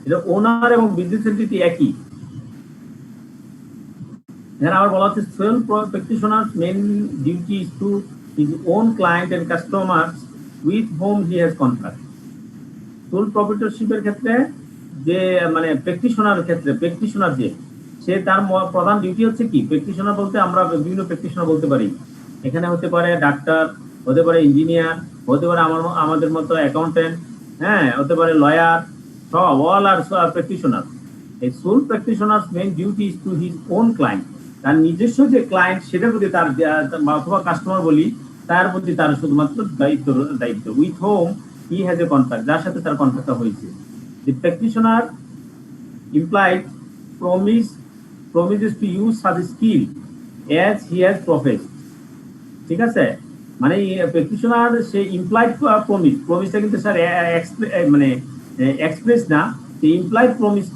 এটা ওনার এবং বিজনেস এন্টিটি একই। এখানে আবার বলা হচ্ছে sole practitioner's main duty is to his own client and customers with whom he has contract. Sole প্রপার্টিশিপের ক্ষেত্রে যে মানে প্র্যাকটিশনার ক্ষেত্রে, প্র্যাকটিশনার যে সে তার প্রধান ডিউটি হচ্ছে কি, প্র্যাকটিশনার বলতে আমরা বিভিন্ন প্র্যাকটিশনার বলতে পারি। এখানে হতে পারে ডাক্তার, হতে পারে ইঞ্জিনিয়ার, হতে পারে আমাদের মতো অ্যাকাউন্টেন্ট, হ্যাঁ, হতে পারে লয়ার, সব অল আর প্র্যাকটিশনার। এই sole practitioner's main duty is to his own client, তার নিজস্ব যে ক্লায়েন্ট সেটার প্রতি তার অথবা কাস্টমার বলি, তার প্রতি তার শুধুমাত্র দায়িত্ব with whom he has a contract, যার সাথে তার কন্ট্রাক্ট হয়েছে। The practitioner implied promises to use such skill as he has professed, ঠিক আছে। মানে প্র্যাকটিশনার সে ইমপ্লাইড প্রমিসটা কিন্তু স্যার মানে এক্সপ্রেস না, সে ইমপ্লাইড প্রমিস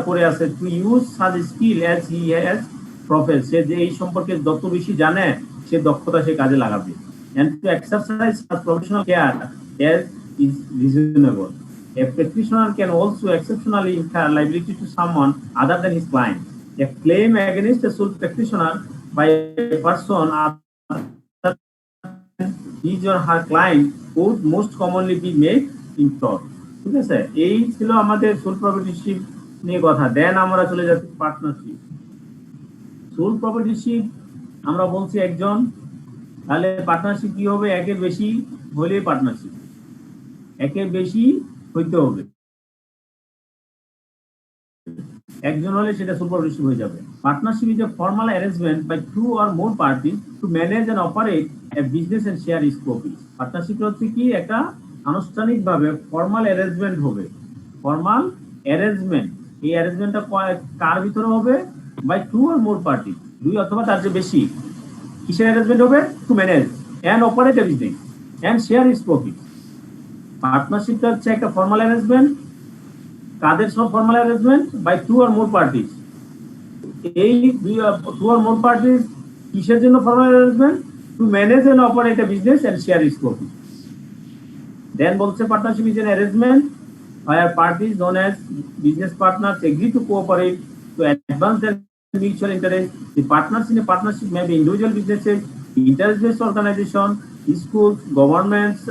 করে আছে to use such skill as he has profess, সে যে এই সম্পর্কে যত বেশি জানে সে দক্ষতা সে কাজে লাগাবে। and to exercise such professional care as is reasonable. A practitioner can also exceptionally incur liability to someone other than his client. A claim against a sole practitioner by a person other than his or her client would most commonly be made in fraud. ঠিক আছে, এই ছিল আমাদের soul প্রপার্টিশিপ নিয়ে কথা। দেন আমরা চলে যাচ্ছি পার্টনারশিপ। সোল প্রপার্টিশিপ আমরা বলছি একজন, তাহলে পার্টনারশিপ কি হবে, একের বেশি হলে পার্টনারশিপ, একের বেশি হইতে হবে, একজন হলে সেটা সোল প্রপার্টিশিপ হয়ে যাবে। Partnership is a formal arrangement by two or more parties to manage and operate a business and share its profit. Partnership হচ্ছে কি একটা আনুষ্ঠানিকভাবে ফর্মাল অ্যারেঞ্জমেন্ট হবে, ফর্মাল অ্যারেঞ্জমেন্ট। এই অ্যারেঞ্জমেন্টটা কার ভিতরে হবে, by two or more party, দুই অথবা তার যে বেশি। কিসের অ্যারেঞ্জমেন্ট হবে, to manage and operate a business and share its profit. পার্টনারশিপটা হচ্ছে একটা ফর্মাল অ্যারেঞ্জমেন্ট। কাদের সব formal arrangement, by two or more parties. এই টু অর মোর পার্টিজ কিসের জন্য formal arrangement, to manage and operate a business and share its profit. Then বলছে partnership is an arrangement where parties known as business partners agree to cooperate to advance their mutual interest. The partners in a partnership may be individual businesses, interest-based organization, schools, governments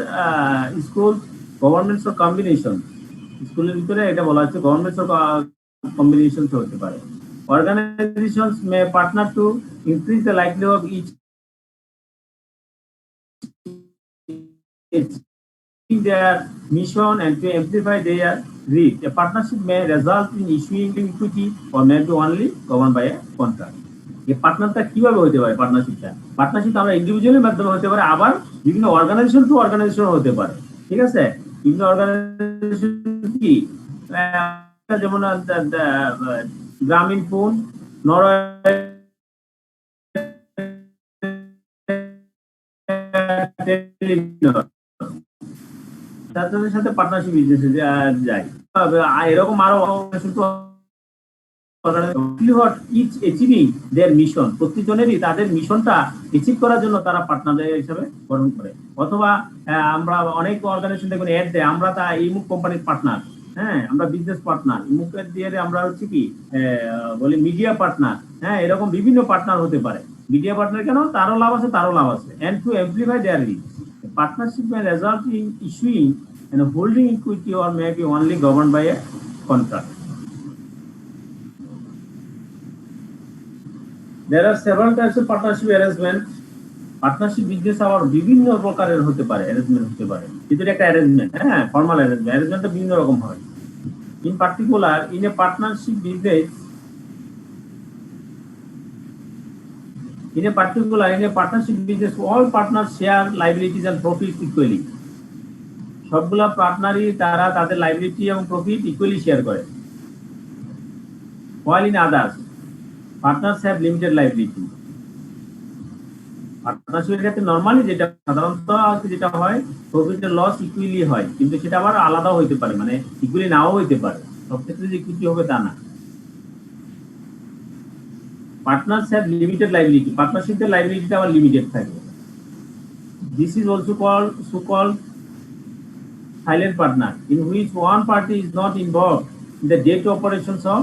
or combination. স্কুলের ভিতরে এটা বলা হচ্ছে governments combination হতে পারে। Organizations may partner to increase the likelihood of each achieving their mission and to amplify their reach. A partnership may result in issuing equity or may be only governed by a contract. এই পার্টনারটা কিভাবে হতে পারে? Partnership আমরা ইন্ডিভিজুয়ালের মাধ্যমে হতে পারে, আবার বিভিন্ন অর্গানাইজেশন টু অর্গানাইজেশন হতে পারে। ঠিক আছে, বিভিন্ন অর্গানাইজেশন কি যেমন গ্রামীণ ফোন, তাদের সাথে পার্টনারশিপ বিজনেসে যায়। এরকম আরো প্রতিজনেরই তাদের মিশনটা অ্যাচিভ করার জন্য তারা পার্টনার হিসাবে গঠন করে। অথবা আমরা অনেক অর্গানাইজেশন দেখুন অ্যাড দেয়, আমরা তা ইমুক কোম্পানির পার্টনার, হ্যাঁ আমরা বিজনেস পার্টনার, ইমুকের দিয়ে আমরা হচ্ছে কি বলি মিডিয়া পার্টনার, হ্যাঁ এরকম বিভিন্ন পার্টনার হতে পারে। মিডিয়া পার্টনার কেন? তারও লাভ আছে, তারও লাভ আছে। And to amplify their reach, partnership may result in issuing and holding equity or may be only governed by a contract. There are several types of partnership arrangement. Partnership business আবার বিভিন্ন প্রকারের হতে পারে, অ্যারেঞ্জমেন্ট হতে পারে। কিন্তু একটা arrangement, হ্যাঁ ফর্মাল অ্যারেঞ্জমেন্টটা বিভিন্ন রকম হয়। In particular in a partnership business, in a partnership business all partners share liabilities and profits equally. সবগুলা পার্টনারই তারা তাদের লাইবিলিটি এবং প্রফিট ইকুয়ালি শেয়ার করে। while in others partners have limited liability. পার্টনারশিপের ক্ষেত্রে নরমালি যেটা সাধারণত যেটা হয় প্রফিট এর লস ইকুয়ালি হয়, কিন্তু সেটা আবার আলাদাও হইতে পারে, মানে ইকুয়ালি নাও হইতে পারে, সব ক্ষেত্রে যে ইকুইটি হবে তা না। Partners have limited liability. Partnership liability আবার লিমিটেড থাকে। This is also called silent partner, in which one party is not involved in the day-to-day operations of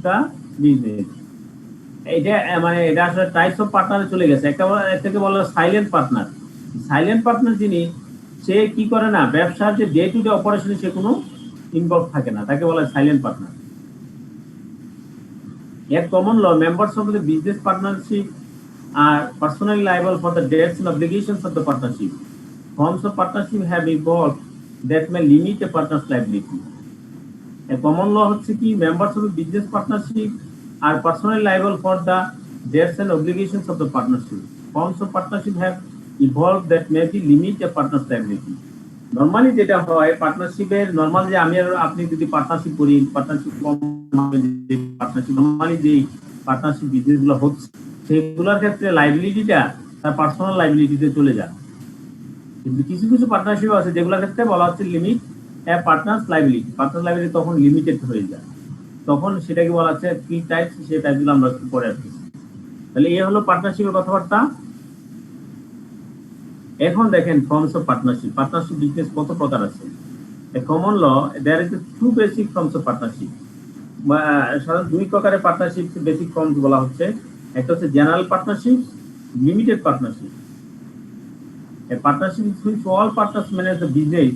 the business. এটা মানে এটা আসলে টাইপস অফ পার্টনারে চলে গেছে। একটা থেকে বলা সাইলেন্ট পার্টনার। সাইলেন্ট পার্টনার যিনি, সে কি করে না, ব্যবসার যে ডে টু ডে অপারেশনে সে কোনো ইনভলভ থাকে না, তাকে বলা হয় silent partner. At common law, members of the business partnership are personally liable for the debts and obligations of the partnership. Forms of partnership have evolved that may limit a partner's liability. A common law হচ্ছে কি, members of the business partnership are personally liable for the debts and obligations of the partnership. Forms of partnership have evolved that may be limit a partner's liability. Normally যেটা হয় পার্টনারশিপের, normal যে আমি আর আপনি যদি partnership করি, partnership normally যে partnership business গুলো হচ্ছে সেগুলোর ক্ষেত্রে লাইবিলিটিটা তার পার্সোনাল লাইবিলিটিতে চলে যায়। কিন্তু কিছু কিছু পার্টনারশিপ আছে যেগুলোর ক্ষেত্রে বলা হচ্ছে লিমিট এ পার্টনার্স লাইবিলিটি। পার্টনার লাইবিলিটি তখন লিমিটেড হয়ে যায়, তখন সেটাকে বলা হচ্ছে কি টাইপ, সেই টাইপগুলো আমরা একটু পরে আসছি। তাহলে এই হলো পার্টনারশিপের কথাবার্তা। এখন দেখেন forms of partnership. Partnership business কত প্রকার আছে। A common law there is two basic forms of partnership. সাধারণত দুই প্রকারের পার্টনারশিপ বেসিক ফর্মস বলা হচ্ছে। একটা হচ্ছে general partnership, limited partnership. A partnership in which all partners manage the business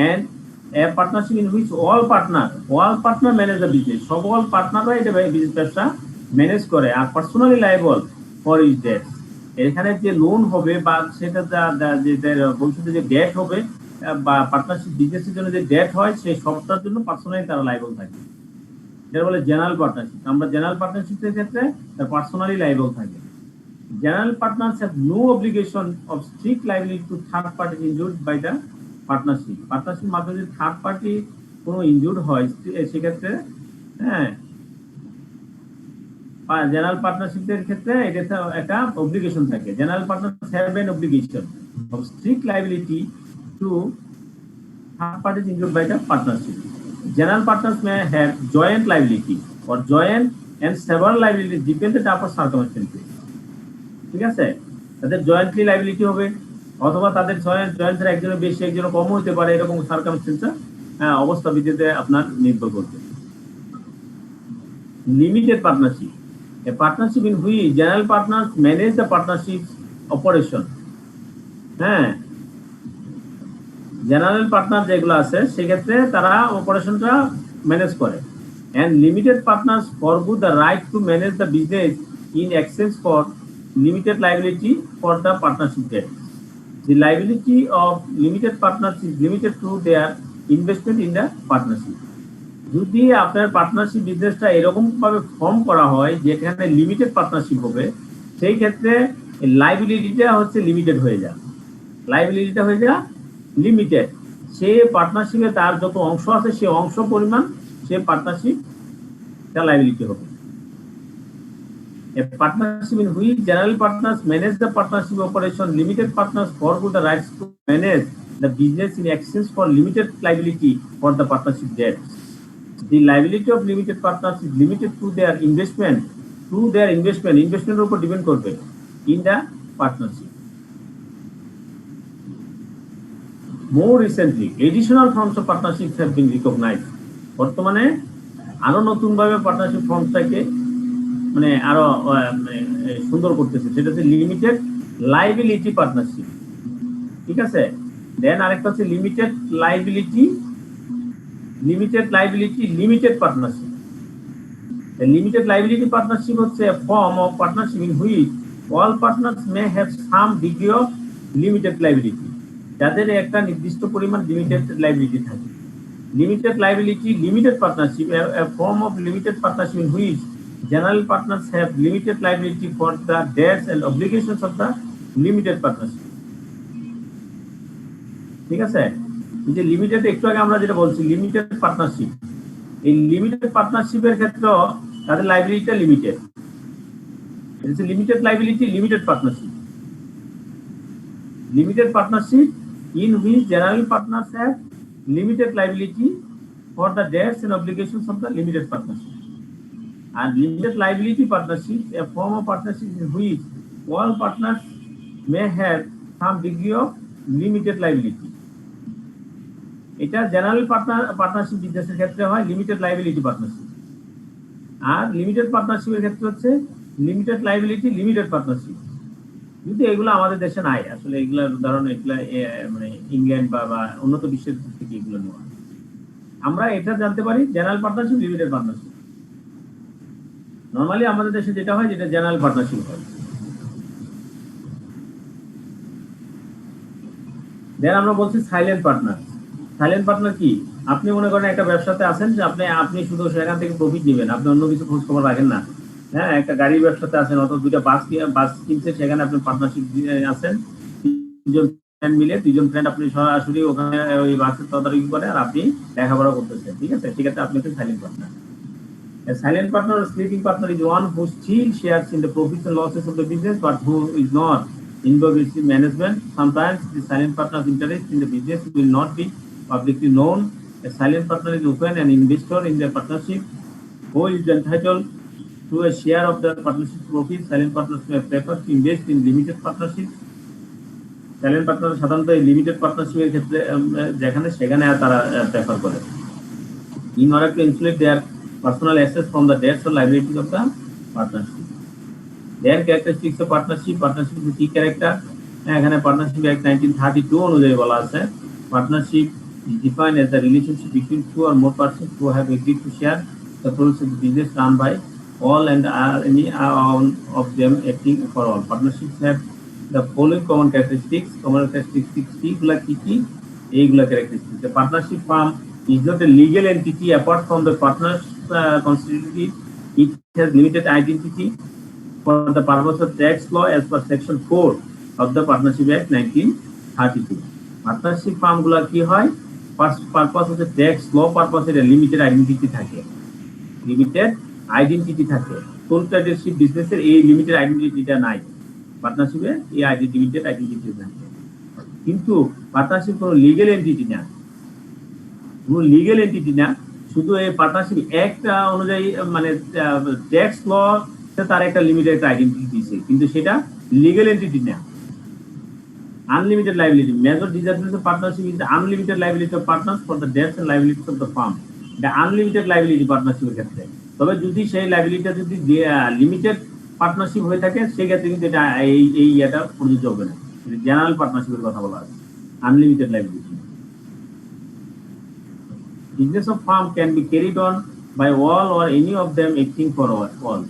and a partnership in which all partner manage the business. সকল পার্টনাররা এটা business ব্যবসা ম্যানেজ করে আর personally liable for his debt. এখানে যে লোন হবে বা সেটা ভবিষ্যতে যে ডেট হবে বা পার্টনারশিপ বিজনেসের জন্য যে ডেট হয় সেই সবটার জন্য পার্সোনালি তারা লায়াবল থাকে। এটা বলে জেনারেল পার্টনারশিপ। আমরা জেনারেল পার্টনারশিপের ক্ষেত্রে তার পার্সোনালি লায়াবল থাকে। General partners have no obligation of strict liability to third parties injured by the partnership. Partnership মাধ্যমে যদি থার্ড পার্টি কোনো ইনজুর্ড হয় সেক্ষেত্রে, হ্যাঁ জেনারেল পার্টনারশিপের ক্ষেত্রে এটা একটা অব্লিগেশন থাকে। General partners have an obligation of strict liability to third parties injured by the partnership. General partners may have joint liability or joint and several liability dependent upon circumstances. ঠিক আছে, তাদের jointly liability হবে অথবা তাদের জয়েন্টের একজনের বেশি একজনের কম হতে পারে, এরকম সার্কামস্টেন্স অবস্থা ভিত্তিতে আপনার নির্ভর করবে। Limited partnership, A partnership in which general partners manage the partnership's operation. হ্যাঁ, জেনারেল পার্টনার যেগুলো আছে সেক্ষেত্রে তারা অপারেশনটা ম্যানেজ করে, and limited partners forgo the right to manage the business in exchange for limited liability for the partnership debt. The liability of limited partners is limited to their investment in the partnership. যদি আপনার partnership বিজনেসটা এরকম ভাবে form করা হয় যেখানে limited partnership হবে, সেই ক্ষেত্রে লাইবিলিটিটা হচ্ছে লিমিটেড হয়ে যায়, লাইবিলিটিটা হয়ে যায় লিমিটেড। সে পার্টনারশিপে তার যত অংশ আছে সে অংশ পরিমাণ সে পার্টনারশিপ তার লাইবিলিটি হবে। A partnership in which general partners manage the partnership operation, limited partners forgo the rights to manage the business in exchange for limited liability for the partnership debt. The liability of limited partners is limited to their investment, investment উপর depend করবে in the partnership. More recently, additional forms of partnerships have been recognized. বর্তমানে আরো নতুন ভাবে partnership ফর্মটাকে মানে আরো সুন্দর করতেছে, সেটা হচ্ছে লিমিটেড লাইবিলিটি পার্টনারশিপ। ঠিক আছে, দেন আরেকটা হচ্ছে limited liability limited partnership. Limited liability partnership হচ্ছে a form of partnership in which all partners may have some degree of limited liability, যাদের একটা নির্দিষ্ট পরিমাণ লিমিটেড লাইবিলিটি থাকে। Limited liability limited partnership, a form of limited partnership in which general partners have limited liability for the debts and obligations of the limited partnership. ঠিক আছে, এই যে limited একটু আগে আমরা যেটা বলছি লিমিটেড পার্টনারশিপ, এই লিমিটেড পার্টনারশিপের ক্ষেত্রে তাদের লাইবিলিটিটা limited. Limited liability limited partnership, limited partnership in which general partners have limited liability for the debts and obligations of the limited partnership. And limited liability partnership, a form of partnership in which all partners may have some degree of limited liability. এটা general partnership বিজনেসের ক্ষেত্রে হয় limited liability partnership, আর limited পার্টনারশিপের ক্ষেত্রে হচ্ছে limited liability limited partnership. কিন্তু এগুলো আমাদের দেশে নাই আসলে, এগুলোর উদাহরণ এগুলা মানে ইংল্যান্ড বা উন্নত বিশ্বের থেকে এগুলো নেওয়া। আমরা এটা জানতে পারি general partnership limited partnership. Normally আমাদের দেশে যেটা হয় যেটা জেনারেল পার্টনারশিপ হয়। দেন আমরা বলছি সাইলেন্ট পার্টনার। সাইলেন্ট পার্টনার কি? আপনি মনে করেন একটা ব্যবসাতে আছেন যে আপনি শুধু সেখান থেকে প্রফিট নেবেন, আপনি অন্য কিছু খোঁজ খবর রাখেন না। হ্যাঁ, একটা গাড়ির ব্যবসাতে আছেন, অত দুইটা বাস কিনছে, সেখানে আপনি পার্টনারশিপ আছেন, দুজন ফ্রেন্ড মিলে, দুজন ফ্রেন্ড আপনি সরাসরি ওখানে ওই বাসের তদারকি করে আর আপনি লেখাপড়া করতেছেন। ঠিক আছে, সেক্ষেত্রে আপনি হচ্ছেন silent partner. A silent partner or sleeping partner is one who still shares in the profits and losses of the business but who is not involved in management. Sometimes the silent partner's interest in the business will not be publicly known. A silent partner is often an investor in the partnership who is entitled to a share of the partnership profits. Silent partners may prefer to invest in limited partnerships. Silent partner সাধারণত এই limited পার্টনারশিপের ক্ষেত্রে যেখানে সেখানে তারা prefer করে। In order to insulate their personal assets from the debts or liabilities of the partnership. Their characteristics of partnership is key character. এখানে partnership act 1932 অনুযায়ী বলা আছে partnership is defined as the relationship between two or more persons who have agreed to share the profits of the business run by all and any of them acting for all. Partnerships have the following common characteristics. এইগুলা কি? এইগুলা characteristics. The partnership firm is not a legal entity apart from the partners constituted. It has limited identity for the purpose of tax law as per section 4 of the Partnership Act 1932. Partnership firm গুলা কি হয়? Purpose হচ্ছে tax ল পারপাসে limited identity থাকে, কন্ট্রাক্টরশিপ বিজনেসের এই limited আইডেন্টিটিটা নাই, পার্টনারশিপে এই লিমিটেড আইডেন্টিটি থাকে। কিন্তু পার্টনারশিপ কোনো লিগ্যাল এন্টিটি না, শুধু এই পার্টনারশিপ অ্যাক্ট অনুযায়ী মানে ট্যাক্স ল তার একটা লিমিটেড আইডেন্টিটি দিয়েছে, কিন্তু সেটা লিগ্যাল এন্টিটি না। Unlimited liability. Major disadvantage of partnership is the unlimited liability of partners for the debts and liabilities of the firm. The unlimited liability partnership এর ক্ষেত্রে তবে যদি সেই লাইবিলিটিটা যদি লিমিটেড পার্টনারশিপ হয়ে থাকে সেক্ষেত্রে কিন্তু এটা এই ইয়েটা প্রযোজ্য হবে না। জেনারেল পার্টনারশিপের কথা বলা আছে, unlimited liability. Business of firm can be carried on by all or any of them acting for all.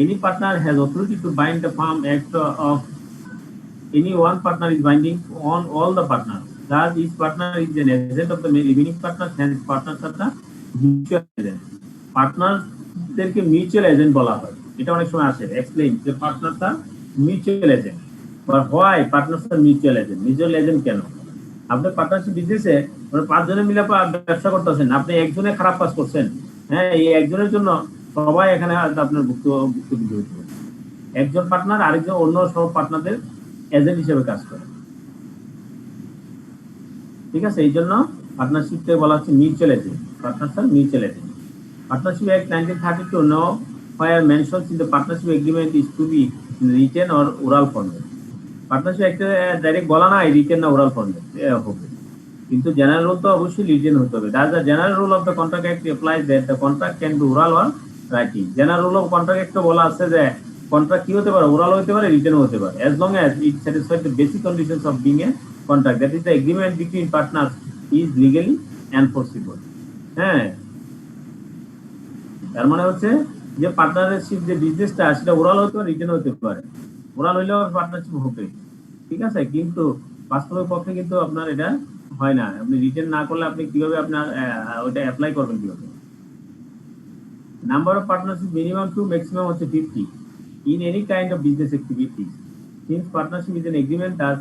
Any partner has authority to bind the firm act of any one partner is binding on all the partners. Thus, each partner is an agent of the remaining partners, hence partners are the mutual agent. পার্টনারদেরকে mutual agent বলা হয়। এটা অনেক সময় আসে explain যে partners are mutual agent. বা why partners are mutual agent? Mutual agent কেন? আপনি পার্টনারশিপ বিজনেসে 5 জনে মিলে ব্যবসা করতেছেন, আপনি একজনে খারাপ কাজ করছেন, হ্যাঁ, এই একজনের জন্য সবাই এখানে আপনার ভুক্তভোগী হতে হবে। একজন পার্টনার আরেকজন অন্য সব পার্টনারদের এজেন্ট হিসেবে কাজ করে। ঠিক আছে, এই জন্য পার্টনারশিপকে বলা হচ্ছে mutual agent. Partners are mutual agent. Partnership Act 1932 now where mentions in the partnership agreement is to be in written or oral format. Partnership Act direct বলা নাই রিটেন না ওরাল ফর্মে হবে, কিন্তু জেনারেল রুল তো অবশ্যই রিটেন হতে হবে। Thus the general rule of the contract act applies that the contract can be oral or writing. General rule of contract act বলা আছে যে কন্ট্রাক্ট কি হতে পারে, ওরাল হতে পারে, রিটেন হতে পারে, as long as it satisfies the basic conditions of being a contract, that is the agreement between partners is legally enforceable. হ্যাঁ, তার মানে হচ্ছে যে পার্টনারশিপ যে বিজনেসটা সেটা ওরাল হতে পারে, রিটেন হতে পারে। ওরাল হইলেও পার্টনারশিপ হবে, ঠিক আছে, কিন্তু বাস্তবের পক্ষে কিন্তু আপনার এটা হয় না। আপনি রিটেন না করলে আপনি কিভাবে আপনার ওটা অ্যাপ্লাই করবেন কিভাবে? Number of partnership minimum two maximum হচ্ছে 50 in any kind of business activity. Since partnership is an agreement that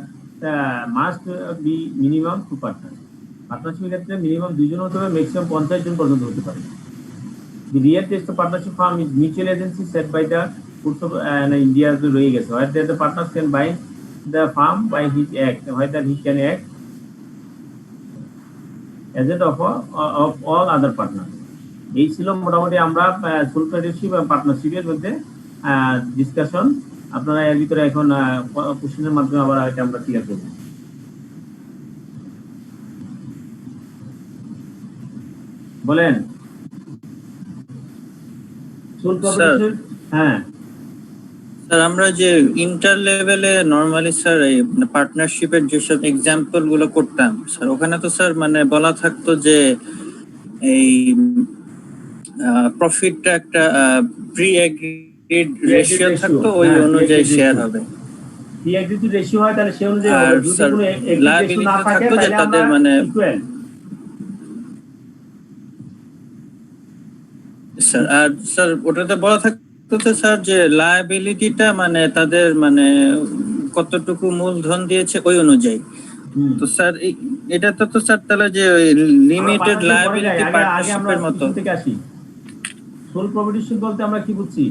must be minimum 2 partner. পার্টনারশিপের ক্ষেত্রে মিনিমাম 2 জন হতে হবে, ম্যাক্সিমাম 50 জন পর্যন্ত হতে পারে। The real test of partnership firm is mutual agency set by the courts of India রয়ে গেছে, where the partners can bind the firm by his act, whether he can act agent of all other partners. এই ছিল মোটামুটি আমরা soul ট্রেডারশিপ এবং পার্টনারশিপের মধ্যে discussion. আপনারা এর ভিতরে এখন কোশ্চেনের মাধ্যমে আবার এটা আমরা ক্লিয়ার করব। বলেন হ্যাঁ স্যার, আমরা যে ইন্টার লেভেলে নরমালি স্যার এই পার্টনারশিপের যেসব এক্সাম্পল গুলো করতাম স্যার, ওখানে তো স্যার মানে বলা থাকতো যে এই প্রফিটটা একটা প্রি এগ্রিড রেশিও থাকতো, ওই অনুযায়ী শেয়ার হবে। প্রি এগ্রিড রেশিও হয় তাহলে সেই অনুযায়ী হবে। যদি কোনো লায়াবিলিটি না থাকে থাকতো যে তাহলে তাদের আমরা মানে ইকুয়াল স্যার। আর স্যার ওটাতে বলা থাকতো স্যার যে লায়াবিলিটিটা মানে তাদের মানে কতটুকু মূলধন দিয়েছে ওই অনুযায়ী। তো স্যার এটা তো স্যার তাহলে যে লিমিটেড লায়াবিলিটি পার্টনারশিপের মতো। থেকে আসি, সোল প্রপার্টিশিপ বলতে আমরা কি বুঝছি?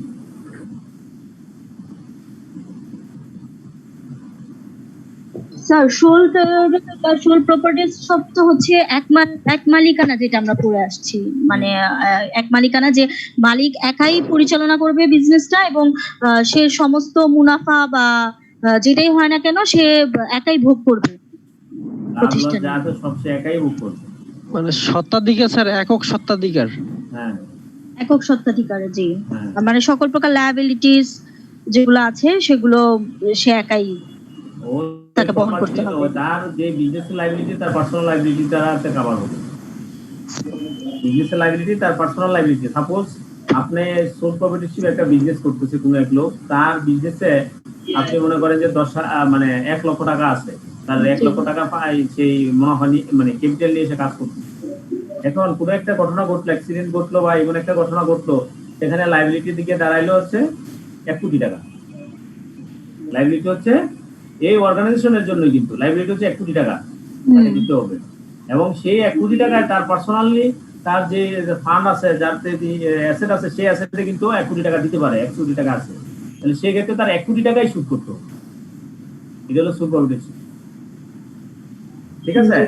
স্যার সোল প্রপার্টিজ সব তো হচ্ছে এক মালিকানা, যেটা আমরা পড়ে আসছি, মানে এক মালিকানা, যে মালিক একাই পরিচালনা করবে বিজনেসটা এবং সে সমস্ত মুনাফা বা যেটাই হয় না কেন সে একাই ভোগ করবে প্রতিষ্ঠান, সব সে একাই ভোগ করবে, মানে স্বত্বাধিকার স্যার, একক স্বত্বাধিকার। হ্যাঁ, একক স্বত্বাধিকার, জি, মানে সকল প্রকার লায়াবিলিটিস যেগুলো আছে সেগুলো সে একাই তাকে বহন করতে হবে। তার যে বিজনেস লায়াবিলিটি তার পার্সোনাল লায়াবিলিটি দ্বারা কভার হবে। বিজনেস লায়াবিলিটি তার পার্সোনাল লায়াবিলিটি। সাপোজ আপনি সোল প্রপার্টিশিপ একটা বিজনেস করতেছে কোনো এক লোক, তার বিজনেসে আপনি মনে করেন যে 1 লক্ষ টাকা আছে, তার 1 লক্ষ টাকা পায় সেই মুনাফা মানে ক্যাপিটাল নিয়ে এসে কাজ করতে। এখন কোনো একটা ঘটনা ঘটলো, অ্যাক্সিডেন্ট ঘটলো বা এমন একটা ঘটনা ঘটলো, সেখানে লায়াবিলিটির দিকে দাঁড়াইলো হচ্ছে 1 কোটি টাকা। লায়াবিলিটি হচ্ছে এই অর্গানাইজেশনের জন্য, কিন্তু লায়াবিলিটি হচ্ছে 1 কোটি টাকা তাকে দিতে হবে। এবং সেই 1 কোটি টাকায় তার পার্সোনালি তার যে ফান্ড আছে, যার অ্যাসেট আছে, সেই অ্যাসেটে কিন্তু 1 কোটি টাকা দিতে পারে, 1 কোটি টাকা আছে, তাহলে সেই ক্ষেত্রে তার 1 কোটি টাকাই সুদ করতে হবে। এটা হলো সোল প্রপার্টিশিপ, ঠিক আছে?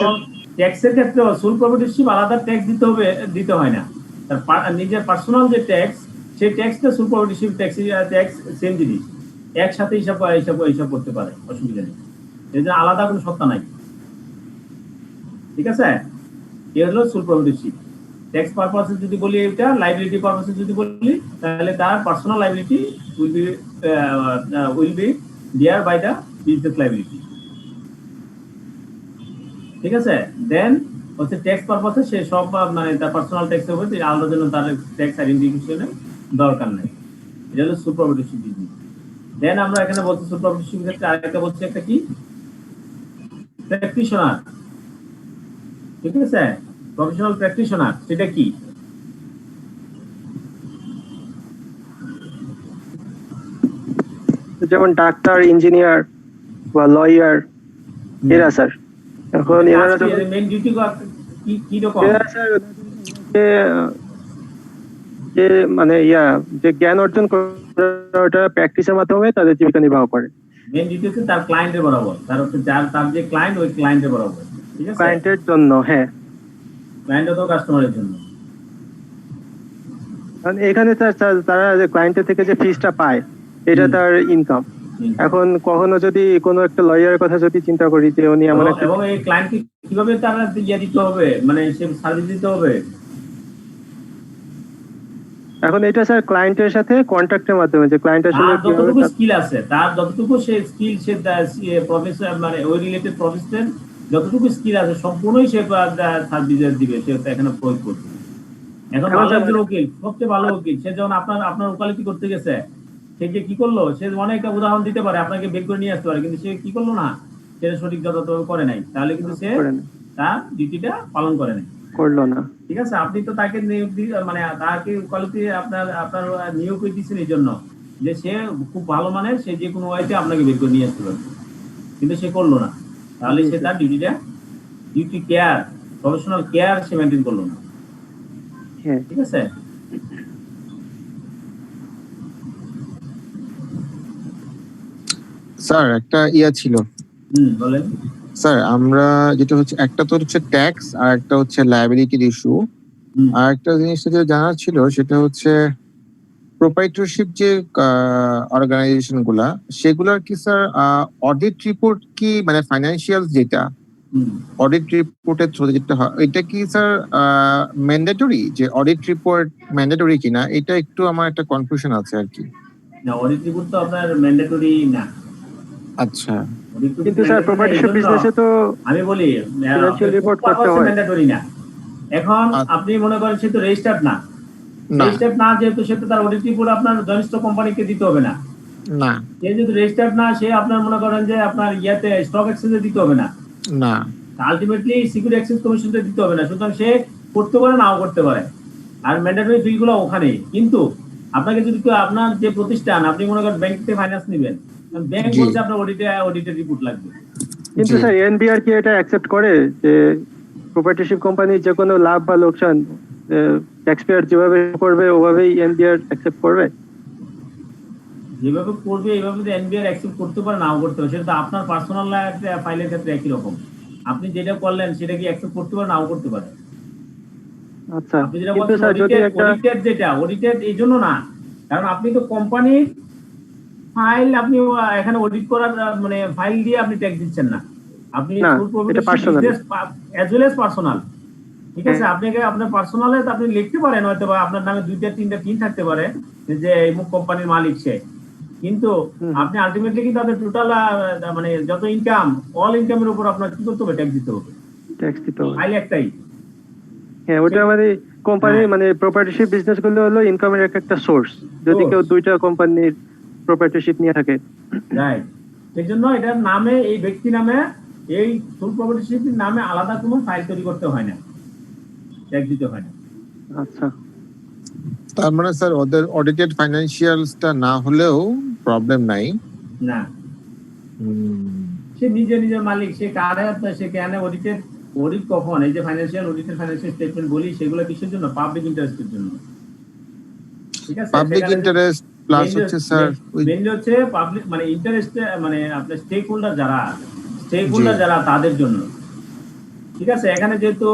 এবং ট্যাক্সের ক্ষেত্রে সোল প্রপার্টিশিপ আলাদা ট্যাক্স দিতে হয় না। তার নিজের পার্সোনাল যে ট্যাক্স, সেই ট্যাক্সটা সোল প্রপার্টিশিপ ট্যাক্স সেম জিনিস, একসাথে হিসাব করতে পারে, অসুবিধা নেই। এই জন্য আলাদা কোনো সত্তা নাই, ঠিক আছে? এ হলো সোল প্রপার্টিশিপ। ট্যাক্স পারপাসে যদি বলি এটা, লাইবিলিটি পারপাসে যদি বলি, তাহলে তার personal liability will be bear by the business liability. ঠিক আছে, দেন হচ্ছে ট্যাক্স পারপাসে সে সব মানে তার পার্সোনাল ট্যাক্সের উপর আলাদা জন্য তার ট্যাক্স আইডেন্টিফিকেশনের দরকার নেই। এটা হলো সুপারভিশন বিজনেস। দেন আমরা এখানে বলছি সুপারভিশন ক্ষেত্রে আরেকটা বলছি একটা কি, প্র্যাকটিশনার। ঠিক আছে, প্রফেশনাল প্র্যাকটিশনার সেটা কি? যেমন ডাক্তার, ইঞ্জিনিয়ার বা লয়ার এরা স্যার। এখন এরা মেইন ডিউটি কি কি রকম? যে মানে যে জ্ঞান অর্জন করে ওটা প্র্যাকটিসের মাধ্যমে তাদের জীবিকা নির্বাহ করে। মেইন ডিউটি হচ্ছে তার ক্লায়েন্টের বরাবর, তার যে ক্লায়েন্ট ওই ক্লায়েন্টের বরাবর। ঠিক আছে, ক্লায়েন্টের জন্য। হ্যাঁ, ক্লায়েন্ট তো কাস্টমারের জন্য। এখানে তারা যে ক্লায়েন্টের থেকে যে ফিসটা পায় এটা তার ইনকাম। এখন কখনো যদি কোনো একটা লয়ারের কথা যদি চিন্তা করি যে উনি এমন একটা, এবং এই ক্লায়েন্টকে কিভাবে তারা দিতে হবে, মানে সে সার্ভিস দিতে হবে। এখন এটা স্যার ক্লায়েন্টের সাথে কন্ট্রাক্টের মাধ্যমে, যে ক্লায়েন্ট আসলে যতটুকু স্কিল আছে, তার যতটুকু সে স্কিল, সে প্রফেসর মানে ওই রিলেটেড প্রফেশন যতটুকু স্কিল আছে সম্পূর্ণই সে সার্ভিস দিবে, সে এখানে প্রয়োগ করবে। এখন ভালো একজন উকিল, সবচেয়ে ভালো উকিল, সে যখন আপনার ওকালতি করতে গেছে, সে কি করলো, সে অনেক উদাহরণ দিতে পারে, আপনাকে বের করে নিয়ে আসতে পারে, কিন্তু সে কি করলো না, সেটা সঠিক যথাযথভাবে করে নাই, তাহলে কিন্তু সে তার ডিউটিটা পালন করে নাই, করলো না। ঠিক আছে, আপনি তো তাকে নিয়োগ মানে তাকে ওকালতি আপনার নিয়োগ করে দিচ্ছেন এই জন্য যে সে খুব ভালো মানের, সে যে কোনো ওয়াইতে আপনাকে বের করে নিয়ে আসতে পারবে, কিন্তু সে করলো না, তাহলে সে তার ডিউটি কেয়ার, প্রফেশনাল কেয়ার সে মেনটেন করলো না। ঠিক আছে, স্যার একটা ছিল। বলেন স্যার, আমরা যেটা হচ্ছে একটা তো হচ্ছে ট্যাক্স আর একটা হচ্ছে লায়াবিলিটির ইস্যু, আর একটা জিনিস যেটা জানার ছিল সেটা হচ্ছে প্রোপ্রাইটরশিপ যে অর্গানাইজেশন গুলা, সেগুলার কি স্যার অডিট রিপোর্ট কি, মানে ফাইন্যান্সিয়াল যেটা অডিট রিপোর্টের থ্রুতে যেটা হয়, এটা কি স্যার ম্যান্ডেটরি, যে অডিট রিপোর্ট ম্যান্ডেটরি কিনা, এটা একটু আমার একটা কনফিউশন আছে আর কি। না, অডিট রিপোর্ট তো আপনার ম্যান্ডেটরি না। আচ্ছা, কিন্তু স্যার প্রপার্টিশিপ বিজনেসে তো আমি বলি ফিনান্সিয়াল রিপোর্ট করতে হয়, ম্যান্ডেটরি না। এখন আপনি মনে করেন সে তো রেজিস্টার্ড না, রেজিস্টার্ড না যেহেতু সে তো তার অডিট রিপোর্ট আপনার জনিষ্ঠ কোম্পানিকে দিতে হবে না। না, সে যদি রেজিস্টার্ড না, সে আপনার মনে করেন যে আপনার স্টক এক্সচেঞ্জে দিতে হবে না, না আলটিমেটলি সিকিউরিটি এক্সচেঞ্জ কমিশনকে দিতে হবে না, সুতরাং সে করতে পারে, নাও করতে পারে, আর ম্যান্ডেটরি ফি গুলো ওখানেই। কিন্তু আপনাকে যদি আপনার যে প্রতিষ্ঠান, আপনি মনে করেন ব্যাংক থেকে ফাইন্যান্স নেবেন, ব্যাংক বলছে আপনার অডিটের রিপোর্ট লাগবে, কিন্তু স্যার এনবিআর কি এটা অ্যাকসেপ্ট করে যে প্রপার্টিশিপ কোম্পানি যে কোনো লাভ বা লোকসান ট্যাক্সপেয়ার যেভাবে করবে ওভাবেই এনবিআর অ্যাকসেপ্ট করবে? যেভাবে করবে এইভাবে তো এনবিআর অ্যাকসেপ্ট করতে পারে, নাও করতে পারে, সেটা তো আপনার পার্সোনাল ফাইলের ক্ষেত্রে একই রকম। আপনি যেটা করলেন সেটা কি অ্যাকসেপ্ট করতে পারে, নাও করতে পারে। আচ্ছা, আপনি যেটা বলছেন অডিটেড এই জন্য না, কারণ আপনি তো কোম্পানির ফাইল, আপনি এখানে অডিট করার মানে ফাইল দিয়ে আপনি ট্যাক্স দিচ্ছেন না, আপনি পার্সোনাল। ঠিক আছে, আপনার পার্সোনালে আপনি লিখতে পারেন হয়তো বা আপনার নামে 2-3টা টিন থাকতে পারে যে এই কোম্পানির মালিক সে, কিন্তু আপনি আলটিমেটলি কিন্তু আপনার টোটাল মানে যত ইনকাম, অল ইনকামের উপর আপনার কি করতে হবে, ট্যাক্স দিতে হবে, ফাইল একটাই। হ্যাঁ, ওটা মানে কোম্পানি মানে প্রপার্টিশিপ বিজনেস গুলো হলো ইনকামের একটা সোর্স, যদি কেউ দুইটা কোম্পানির প্রপার্টিশিপ নিয়ে থাকে, রাইট। সেজন্য এটার নামে, এই ব্যক্তি নামে, এই ফুল প্রপার্টিশিপের নামে আলাদা কোনো ফাইল তৈরি করতে হয় না, ট্যাক্স দিতে হয় না। আচ্ছা, তার মানে স্যার ওদের অডিটেড ফাইন্যান্সিয়ালসটা না হলেও প্রবলেম নাই? না, সে নিজের মালিক, সে কারে, সে কেন অডিট কখন, এই যে ফাইন্যান্সিয়াল স্টেটমেন্ট বলি, সেগুলো কিসের জন্য? পাবলিক ইন্টারেস্টের জন্য। ঠিক আছে, পাবলিক ইন্টারেস্ট প্লাস হচ্ছে স্যার মেইনলি হচ্ছে পাবলিক মানে ইন্টারেস্ট, মানে আপনার স্টেক হোল্ডার যারা তাদের জন্য। ঠিক আছে, এখানে যেহেতু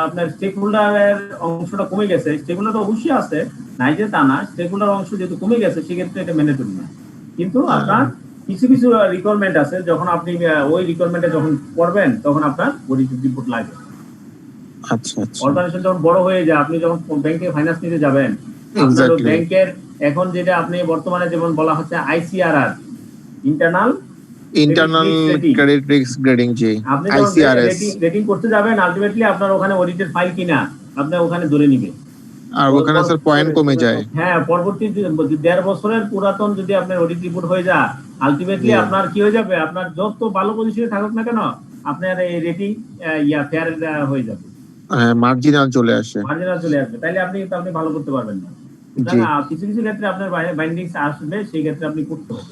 আপনার স্টেক হোল্ডারের অংশটা কমে গেছে, স্টেক হোল্ডার তো অবশ্যই আছে, নাই যে তা না, স্টেক হোল্ডার অংশ যেহেতু কমে গেছে, সেক্ষেত্রে এটা ম্যান্ডেটরি না। কিন্তু আপনার কিছু রিকোয়ারমেন্ট আছে, যখন আপনি ওই রিকোয়ারমেন্টে যখন করবেন তখন আপনার অডিট রিপোর্ট লাগে। আচ্ছা আচ্ছা অর্গানাইজেশন যখন বড় হয়ে যায়, আপনি যখন ব্যাংকে ফাইন্যান্স নিতে যাবেন, Exactly. ব্যাংকের এখন যেটা আপনি বর্তমানে যেমন বলা হচ্ছে ICRR, internal credit risk grading, জি আপনি যখন ICRS, রেটিং করতে যাবেন, আলটিমেটলি আপনার ওখানে অডিটেড ফাইল কিনা আপনার ওখানে ধরে নিবে। আর ওখানে স্যার পয়েন্ট কমে যায়। হ্যাঁ, পরবর্তী 1.5 বছরের পুরাতন যদি আপনার অডিট রিপোর্ট হয়ে যায়, আলটিমেটলি আপনার কি হয়ে যাবে, আপনার যত ভালো পজিশনে থাকুক না কেন, আপনার এই রেটিং ফেয়ার হয়ে যাবে, মার্জিনাল চলে আসে। তাইলে আপনি ভালো করতে পারবেন না। কিছু কিছু ক্ষেত্রে আপনার বাইন্ডিংস আসবে, সেই ক্ষেত্রে আপনি করতে হবে।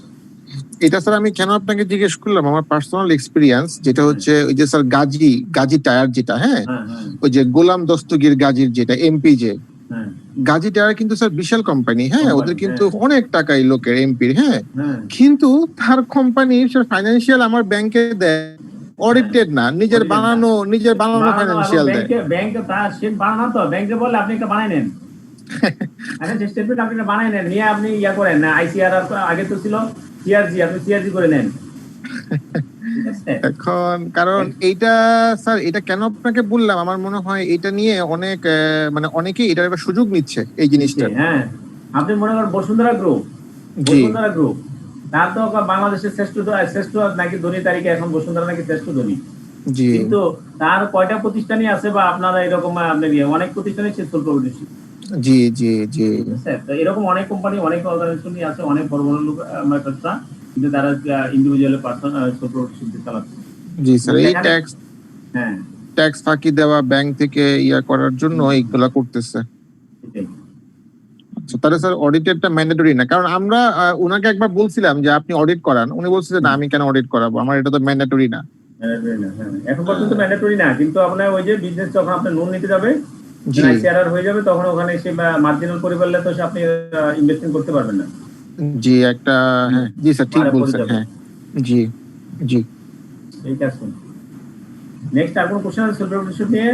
এটা স্যার আমি কেন আপনাকে জিজ্ঞেস করলাম, আমার পার্সোনাল এক্সপিরিয়েন্স যেটা হচ্ছে ওই যে স্যার গাজী টায়ার যেটা, হ্যাঁ ওই যে গোলাম দস্তগীর গাজীর যেটা এমপি, যে গাজী টায়ার কিন্তু স্যার বিশাল কোম্পানি, হ্যাঁ ওদের কিন্তু অনেক টাকাই লোকের এমপির, হ্যাঁ কিন্তু তার কোম্পানি ফাইন্যান্সিয়াল আমার ব্যাংকে দেয় অডিটেড না, নিজের বানানো ফাইন্যান্সিয়াল দেয়। ব্যাংক তার সেট বানানো, তো ব্যাংকে বলে আপনি একটা বানাই নেন, আচ্ছা স্টেটমেন্ট আপনি বানাই নেন, নিয়ে আপনি করেন না, ICRR আগে তো ছিল CRG, আপনি CRG করে নেন। এখন কারণ এইটা স্যার, এটা কেন আপনাকে বললাম, আমার মনে হয় এটা নিয়ে অনেক অনেকেই এটার এবার সুযোগ নিচ্ছে এই জিনিসটা। হ্যাঁ, আপনি মনে করেন বসুন্ধরা গ্রুপ, তার তো বাংলাদেশের শ্রেষ্ঠ নাকি ধনী তালিকা, এখন বসুন্ধরা নাকি শ্রেষ্ঠ ধনী, কিন্তু তার কয়টা প্রতিষ্ঠানই আছে, বা আপনারা এরকম আপনার অনেক প্রতিষ্ঠানই সোল প্রপার্টিশিপ, জি জি জি, এরকম অনেক কোম্পানি, অনেক অর্গানাইজেশনই আছে, অনেক বড় বড় লোক কিন্তু তারা ইন্ডিভিজুয়াল পার্সন সোল প্রপার্টিশিপ চালাচ্ছে। জি স্যার, এই ট্যাক্স ফাঁকি দেওয়া, ব্যাংক থেকে করার জন্য এইগুলা করতেছে। তাহলে স্যার অডিটেরটা ম্যান্ডেটরি না, কারণ আমরা ওনাকে একবার বলছিলাম যে আপনি অডিট করান, উনি বলছিলেন না আমি কেন অডিট করাবো, আমার এটা তো ম্যান্ডেটরি না। এখন পর্যন্ত ম্যান্ডেটরি না, কিন্তু আপনার ওই যে বিজনেস যখন আপনি লোন নিতে যাবে, ICRR হয়ে যাবে, তখন ওখানে এসে মার্জিনাল করে ফেললে তো আপনি ইনভেস্টমেন্ট করতে পারবেন না। জি একটা, হ্যাঁ জি স্যার ঠিক বলছেন, হ্যাঁ জি জি ঠিক আছে। নেক্সট আর কোন কোশ্চেন আছে সোল প্রপার্টিশিপ নিয়ে?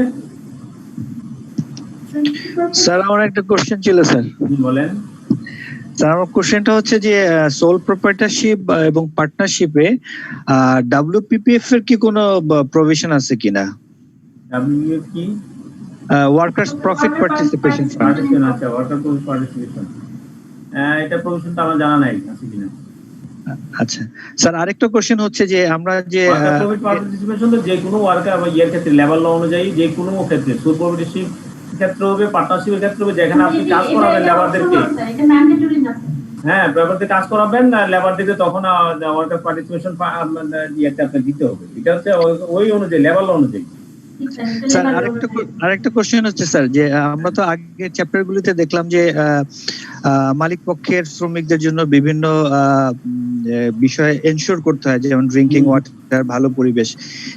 স্যার আমার একটা কোশ্চেন ছিল স্যার। বলেন স্যার, আমার কোশ্চেনটা হচ্ছে যে সোল প্রপার্টারশিপ এবং পার্টনারশিপে WPPF এর কি কোনো প্রভিশন আছে কিনা? WPF কি? Workers profit participation fund. আচ্ছা, ওয়ার্কার প্রফিট পার্টিসিপেশন, এটা প্রভিশনটা আমার জানা নাই আছে কিনা। আচ্ছা স্যার, আরেকটা কোশ্চেন হচ্ছে যে আমরা যে ওয়ার্কার প্রফিট পার্টিসিপেশন তো যে কোনো ওয়ার্কার বা ক্ষেত্রে লেভেল ল অনুযায়ী যে কোনো ক্ষেত্রে, সোল প্রপার্টিশিপ ক্ষেত্রে হবে, পার্টনারশিপের ক্ষেত্রে হবে, যেখানে আপনি কাজ করাবেন লেবারদেরকে, হ্যাঁ লেবারদের কাজ করাবেন না লেবারদেরকে, তখন ওয়ার্কার পার্টিসিপেশন আপনি দিতে হবে। এটা হচ্ছে ওই অনুযায়ী, লেভেল অনুযায়ী। স্যার আরেকটা কোশ্চেন হচ্ছে স্যার, যে আমরা তো আগের চ্যাপ্টার গুলিতে দেখলাম যে মালিক পক্ষের শ্রমিকদের জন্য বিভিন্ন বিষয় এনশিওর করতে হয়, যেমন ড্রিঙ্কিং ওয়াটার, ভালো পরিবেশ।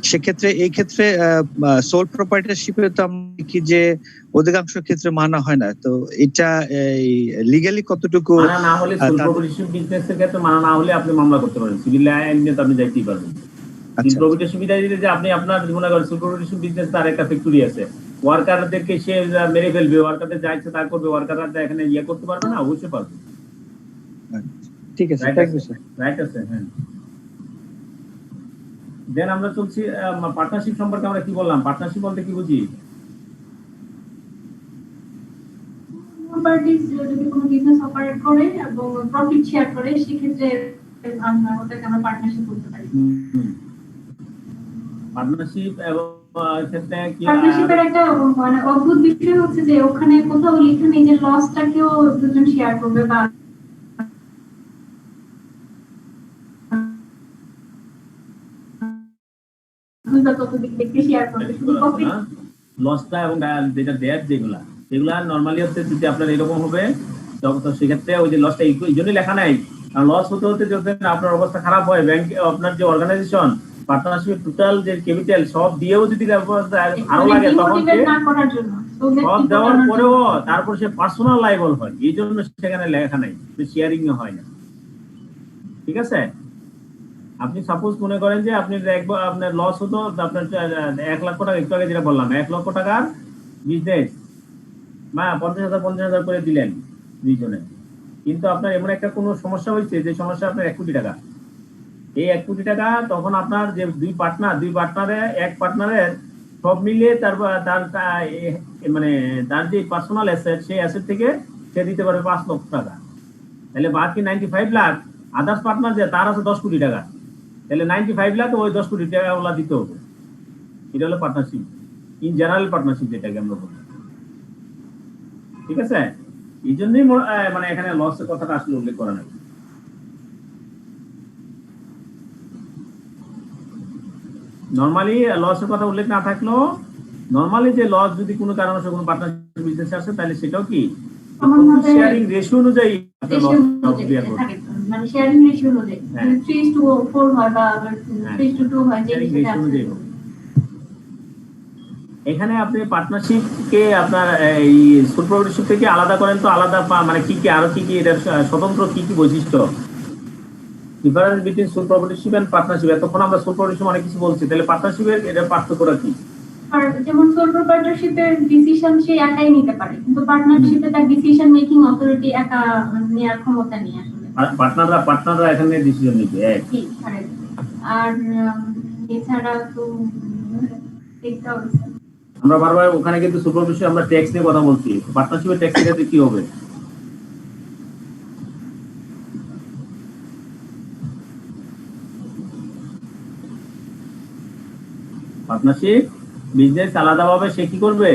সেক্ষেত্রে এই ক্ষেত্রে সোল প্রপার্টারশিপে তো আমরা কি যে অধিকাংশ ক্ষেত্রে মানা হয় না, তো এটা লিগ্যালি কতটুকু মানা না হলে, সোল প্রপার্টারশিপ বিজনেসের ক্ষেত্রে মানা না হলে আপনি মামলা করতে পারেন, সিভিল আইনে আপনি যাইতেই পারবেন। সুবিধা দিতে যে আপনি আপনার মনে করেন সুপারভিশন বিজনেস, তার একটা ফ্যাক্টরি আছে, ওয়ার্কারদেরকে সে মেরে ফেলবে, ওয়ার্কারদের যা ইচ্ছে তা করবে, ওয়ার্কাররা এখানে করতে পারবে না, অবশ্যই পারবে। ঠিক আছে, থ্যাংক ইউ স্যার। রাইট আছে, হ্যাঁ। দেন আমরা চলছি পার্টনারশিপ সম্পর্কে। আমরা কি বললাম, পার্টনারশিপ বলতে কি বুঝি? পার্টিজ যদি কোনো বিজনেস অপারেট করে এবং প্রফিট শেয়ার করে, সেক্ষেত্রে আমরা ওটাকে আমরা পার্টনারশিপ বলতে পারি। পার্টনারশিপ এবং ক্ষেত্রে কি পার্টনারশিপের একটা মানে অদ্ভুত বিষয় হচ্ছে যে ওখানে কোথাও লেখা নেই যে লসটাকেও দুজন শেয়ার করবে, বা দুইটা কত দিক থেকে শেয়ার করবে, শুধু প্রফিট লসটা এবং যেটা ডেট যেগুলা, সেগুলা নরমালি হচ্ছে যদি আপনার এরকম হবে, তখন সেক্ষেত্রে ওই যে লসটা এই জন্যই লেখা নাই, কারণ লস হতে হতে যদি আপনার অবস্থা খারাপ হয়, ব্যাংক আপনার যে অর্গানাইজেশন পার্টনারশিপ টোটাল যে ক্যাপিটাল সব দিয়েও যদি আরো লাগে, তখন সব দেওয়ার পরেও তারপর সে পার্সোনাল লাইবল হয়, এই জন্য সেখানে লেখা নাই, শেয়ারিং হয় না। ঠিক আছে, আপনি সাপোজ মনে করেন যে আপনি আপনার লস হতো, আপনার 1 লক্ষ টাকা, একটু আগে যেটা বললাম 1 লক্ষ টাকার বিজনেস, 50,000 করে দিলেন দুইজনে, কিন্তু আপনার এমন একটা কোনো সমস্যা হয়েছে যে সমস্যা আপনার 1 কোটি টাকা, এই 1 কোটি টাকা তখন আপনার যে দুই পার্টনারে এক পার্টনারের সব মিলিয়ে তার মানে তার যে পার্সোনাল অ্যাসেট, সেই অ্যাসেট থেকে সে দিতে পারে 5 লক্ষ টাকা। তাহলে বাকি 95 লাখ আদার্স পার্টনার যে তার আছে 10 কোটি টাকা, তাহলে 95 লাখ ওই 10 কোটি টাকা ওলা দিতে হবে। এটা হলো পার্টনারশিপ, ইন জেনারেল পার্টনারশিপ যেটাকে আমরা বলি। ঠিক আছে, এই জন্যই মানে এখানে লসের কথাটা আসলে উল্লেখ করা নাই। নরমালি লসের কথা উল্লেখ না থাকলেও নরমালি যে লস যদি কোনো কারণে কোনো পার্টনারশিপ বিজনেস আসে, তাহলে সেটাও কি শেয়ারিং রেশিও অনুযায়ী মানে শেয়ারিং রেশিও অনুযায়ী 3:4 হয় বা 3:2 হয়, যে এখানে আপনি পার্টনারশিপ কে আপনার এই সোল প্রপার্টিশিপ থেকে আলাদা করেন তো আলাদা মানে কি কি আরো কি কি এটার স্বতন্ত্র কি কি বৈশিষ্ট্য, difference between sole proprietorship and partnership. এতক্ষণ আমরা সোল প্রপার্টিশিপ অনেক কিছু বলছি, তাহলে পার্টনারশিপের এটার পার্থক্যটা কি? আর যেমন সোল প্রপার্টরশিপের ডিসিশন সে একাই নিতে পারে, কিন্তু পার্টনারশিপে তার ডিসিশন মেকিং অথরিটি একা নেওয়ার ক্ষমতা নেই আসলে। পার্টনাররা এখানে ডিসিশন নিবে এক। আর এছাড়া তো আমরা বারবার ওখানে কিন্তু সোল প্রপার্টিশিপ আমরা ট্যাক্স নিয়ে কথা বলছি, পার্টনারশিপের ট্যাক্স এর ক্ষেত্রে কি হবে? পার্টনারশিপ বিজনেস আলাদাভাবে সে কি করবে,